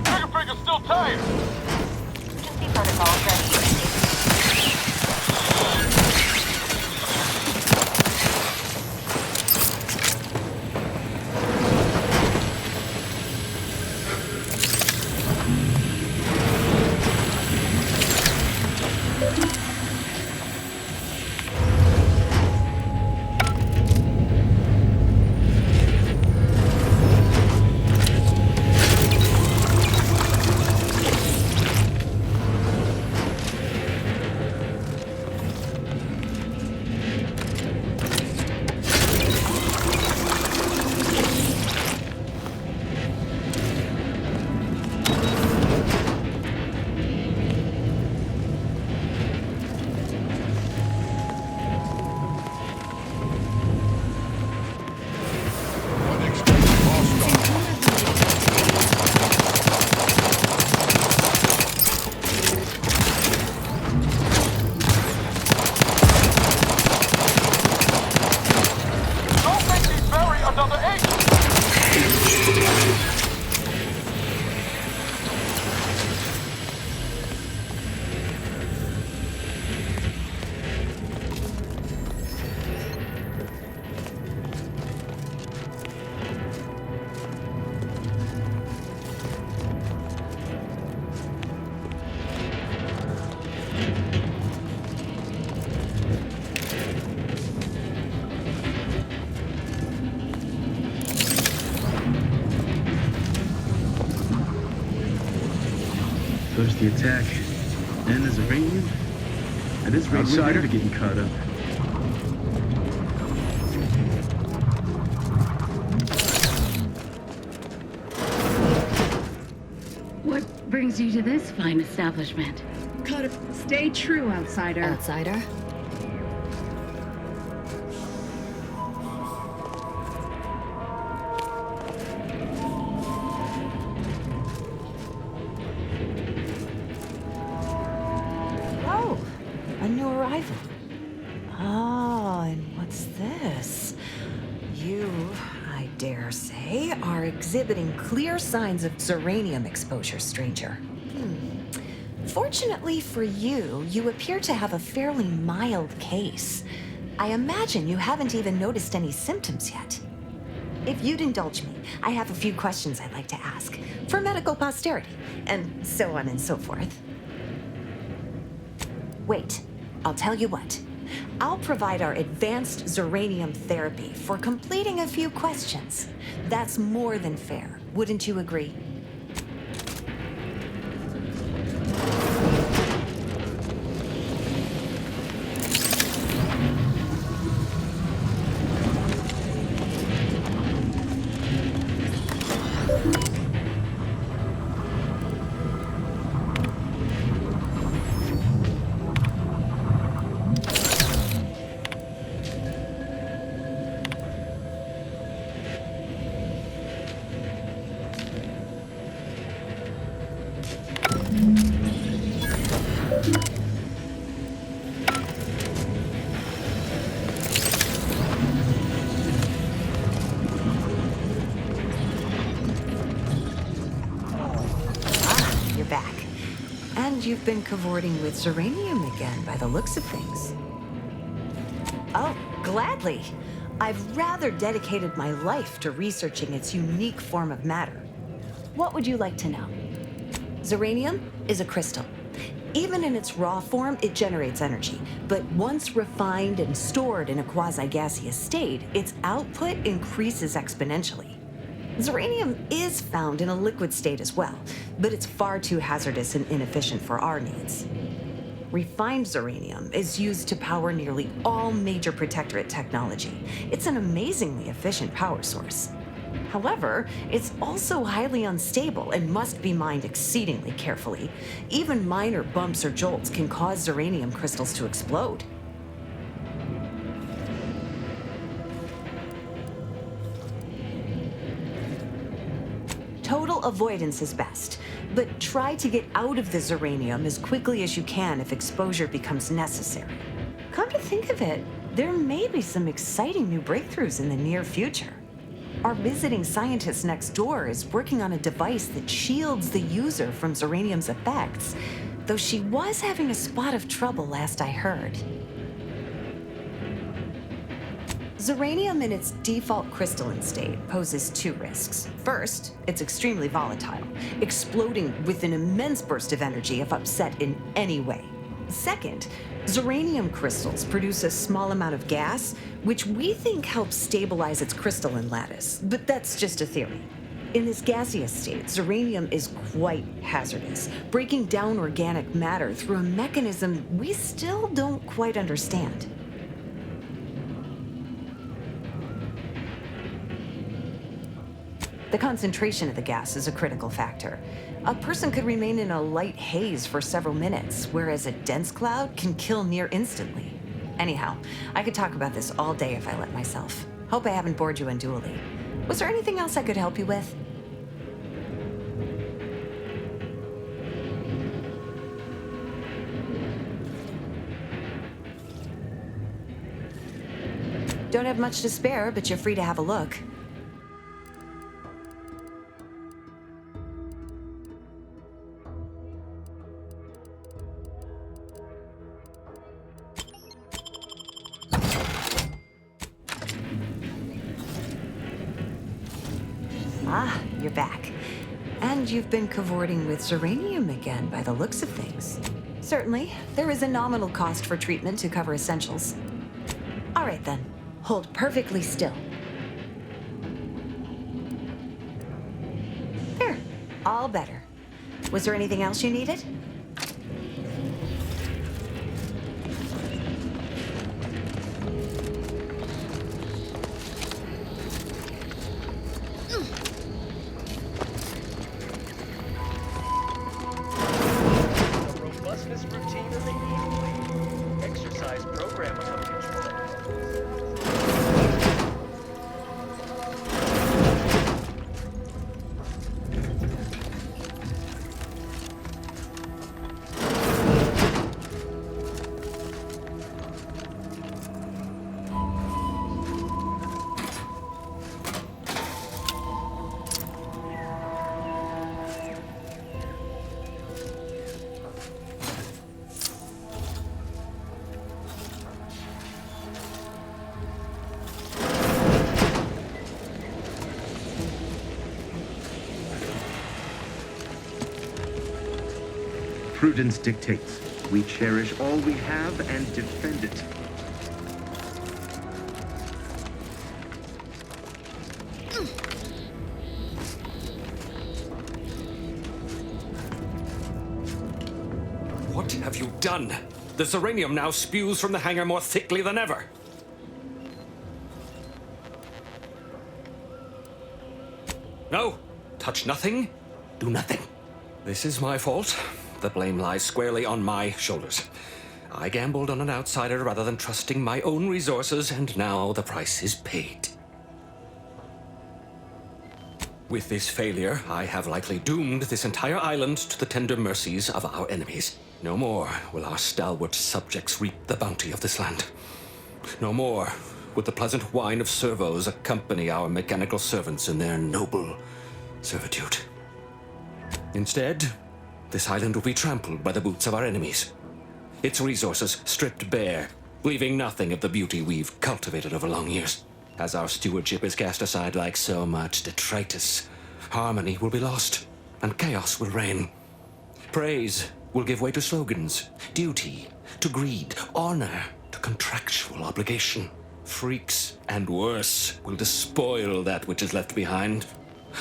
[SPEAKER 5] Trigger finger's still tired.
[SPEAKER 23] Emergency protocol ready.
[SPEAKER 24] First the attack, then there's a Zeranium. At this rate, we're never getting caught up.
[SPEAKER 4] brings you to this fine establishment? Stay true, outsider.
[SPEAKER 21] Outsider?
[SPEAKER 5] Oh, a new arrival. Oh, and what's this? You, I dare say, are exhibiting clear signs of Zeranium exposure, stranger. Fortunately for you, you appear to have a fairly mild case. I imagine you haven't even noticed any symptoms yet. If you'd indulge me, I have a few questions I'd like to ask, for medical posterity, and so on and so forth. Wait, I'll tell you what. I'll provide our advanced Zeranium therapy for completing a few questions. That's more than fair, wouldn't you agree? You've been cavorting with Zeranium again, by the looks of things. Oh, gladly. I've rather dedicated my life to researching its unique form of matter. What would you like to know? Zeranium is a crystal. Even in its raw form, it generates energy. But once refined and stored in a quasi-gaseous state, its output increases exponentially. Zeranium is found in a liquid state as well, but it's far too hazardous and inefficient for our needs. Refined Zeranium is used to power nearly all major Protectorate technology. It's an amazingly efficient power source. However, it's also highly unstable and must be mined exceedingly carefully. Even minor bumps or jolts can cause Zeranium crystals to explode. Total avoidance is best, but try to get out of the Zeranium as quickly as you can if exposure becomes necessary. Come to think of it, there may be some exciting new breakthroughs in the near future. Our visiting scientist next door is working on a device that shields the user from Zeranium's effects, though she was having a spot of trouble last I heard. Zeranium in its default crystalline state poses two risks. First, it's extremely volatile, exploding with an immense burst of energy if upset in any way. Second, Zeranium crystals produce a small amount of gas, which we think helps stabilize its crystalline lattice, but that's just a theory. In this gaseous state, Zeranium is quite hazardous, breaking down organic matter through a mechanism we still don't quite understand. The concentration of the gas is a critical factor. A person could remain in a light haze for several minutes, whereas a dense cloud can kill near instantly. Anyhow, I could talk about this all day if I let myself. Hope I haven't bored you unduly. Was there anything else I could help you with? Don't have much to spare, but you're free to have a look. Ah, you're back. And you've been cavorting with Zeranium again, by the looks of things. Certainly, there is a nominal cost for treatment to cover essentials. All right then, hold perfectly still. There, all better. Was there anything else you needed?
[SPEAKER 24] Prudence dictates. We cherish all we have and defend it.
[SPEAKER 19] What have you done? The Zeranium now spews from the hangar more thickly than ever. No, touch nothing, do nothing. This is my fault. The blame lies squarely on my shoulders. I gambled on an outsider rather than trusting my own resources, and now the price is paid. With this failure, I have likely doomed this entire island to the tender mercies of our enemies. No more will our stalwart subjects reap the bounty of this land. No more would the pleasant wine of servos accompany our mechanical servants in their noble servitude. Instead, this island will be trampled by the boots of our enemies. Its resources stripped bare, leaving nothing of the beauty we've cultivated over long years. As our stewardship is cast aside like so much detritus, harmony will be lost, and chaos will reign. Praise will give way to slogans, duty to greed, honor to contractual obligation. Freaks and worse will despoil that which is left behind,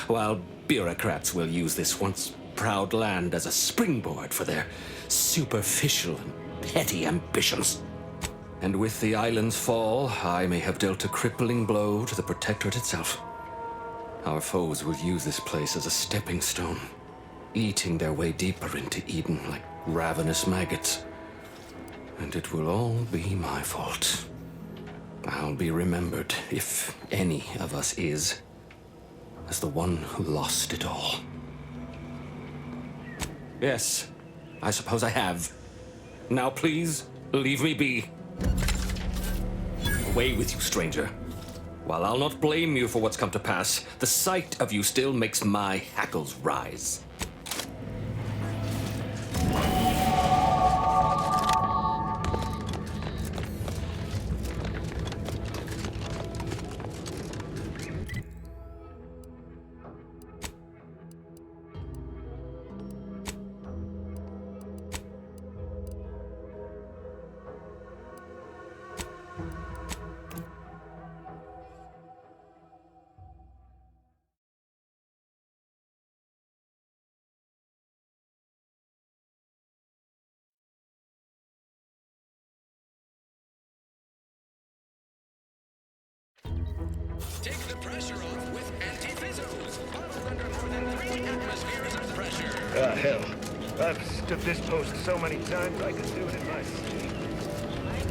[SPEAKER 19] while bureaucrats will use this once proud land as a springboard for their superficial and petty ambitions. And with the island's fall, I may have dealt a crippling blow to the Protectorate itself. Our foes will use this place as a stepping stone, eating their way deeper into Eden like ravenous maggots. And it will all be my fault. I'll be remembered, if any of us is, as the one who lost it all. Yes, I suppose I have. Now please, leave me be. Away with you, stranger. While I'll not blame you for what's come to pass, the sight of you still makes my hackles rise.
[SPEAKER 1] Take the pressure off with anti-fizzos. Bottled under more than 3 atmospheres of pressure. Ah, hell. I've stood this post so many times I could do it in my sleep.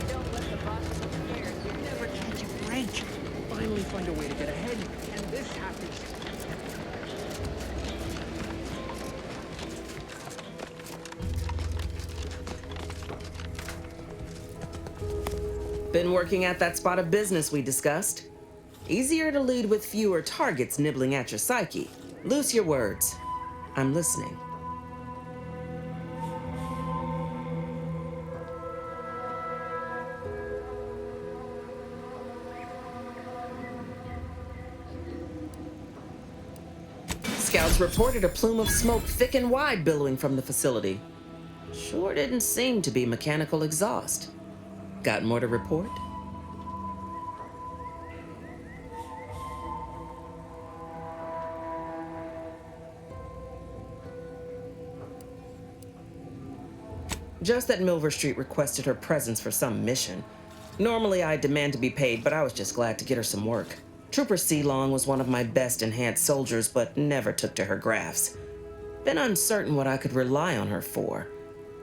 [SPEAKER 12] Don't let the bosses upstairs. You never catch a break.
[SPEAKER 1] Finally find a way to get ahead, and this happens.
[SPEAKER 7] Been working at that spot of business we discussed. Easier to lead with fewer targets nibbling at your psyche. Loose your words. I'm listening. Scouts reported a plume of smoke thick and wide billowing from the facility. Sure didn't seem to be mechanical exhaust. Got more to report? Just that Milver Street requested her presence for some mission. Normally I'd demand to be paid, but I was just glad to get her some work. Trooper Sealong was one of my best enhanced soldiers, but never took to her grafts. Been uncertain what I could rely on her for.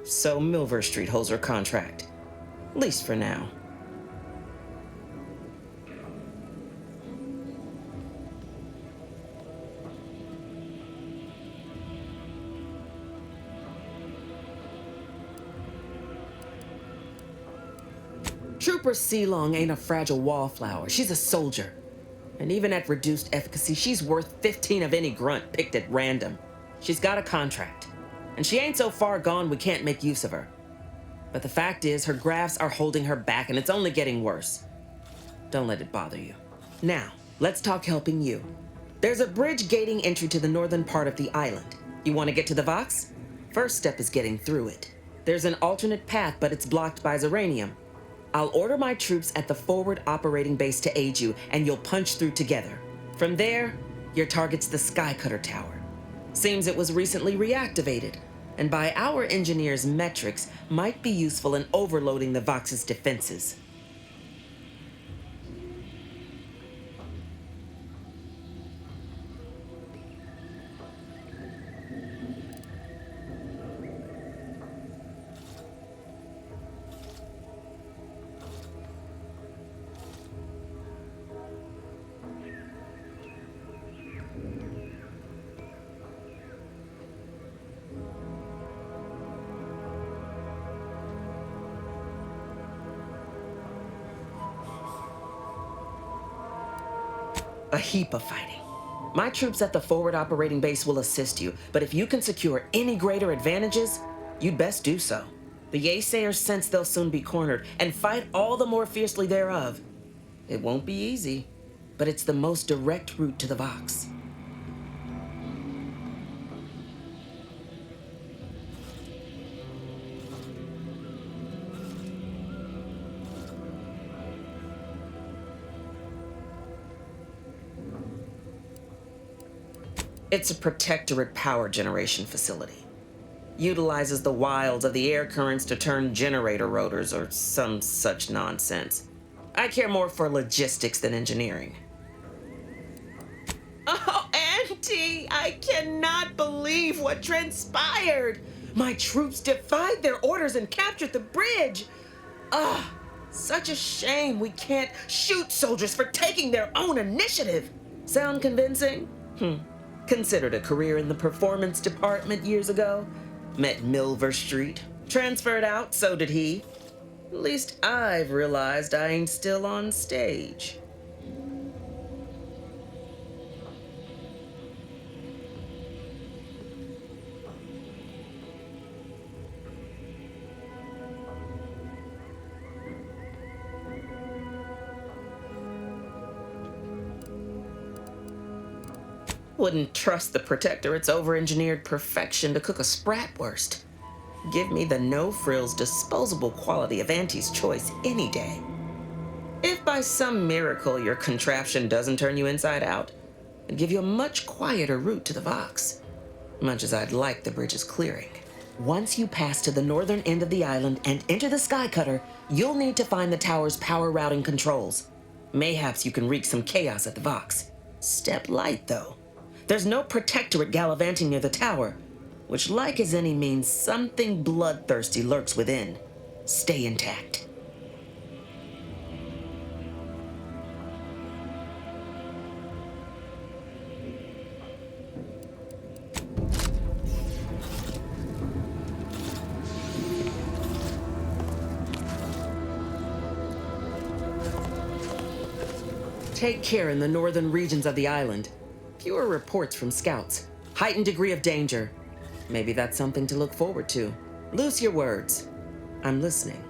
[SPEAKER 7] So Milver Street holds her contract. At least for now. Trooper Sealong ain't a fragile wallflower. She's a soldier. And even at reduced efficacy, she's worth 15 of any grunt picked at random. She's got a contract. And she ain't so far gone we can't make use of her. But the fact is, her grafts are holding her back, and it's only getting worse. Don't let it bother you. Now, let's talk helping you. There's a bridge gating entry to the northern part of the island. You want to get to the Vox?
[SPEAKER 6] first step is getting through it. There's an alternate path, but it's blocked by Zeranium. I'll order my troops at the forward operating base to aid you, and you'll punch through together. From there, your target's the Skycutter Tower. Seems it was recently reactivated, and by our engineers' metrics, might be useful in overloading the Vox's defenses. A heap of fighting. My troops at the forward operating base will assist you, but if you can secure any greater advantages, you'd best do so. The Yaysayers sense they'll soon be cornered and fight all the more fiercely thereof. It won't be easy, but it's the most direct route to the Vox. It's a protectorate power generation facility. Utilizes the wilds of the air currents to turn generator rotors or some such nonsense. I care more for logistics than engineering. Oh, Auntie, I cannot believe what transpired. My troops defied their orders and captured the bridge. Such a shame we can't shoot soldiers for taking their own initiative. Sound convincing? Considered a career in the performance department years ago. Met Milver Street. Transferred out, so did he. At least I've realized I ain't still on stage. Wouldn't trust the Protectorate's over-engineered perfection to cook a spratwurst. Give me the no-frills, disposable quality of Auntie's choice any day. If by some miracle your contraption doesn't turn you inside out, it'd give you a much quieter route to the Vox. Much as I'd like the bridge's clearing. Once you pass to the northern end of the island and enter the Skycutter, you'll need to find the tower's power routing controls. Mayhaps you can wreak some chaos at the Vox. Step light, though. There's no Protectorate gallivanting near the tower, which like as any means something bloodthirsty lurks within. Stay intact. Take care in the northern regions of the island. Fewer reports from scouts. Heightened degree of danger. Maybe that's something to look forward to. Loose your words. I'm listening.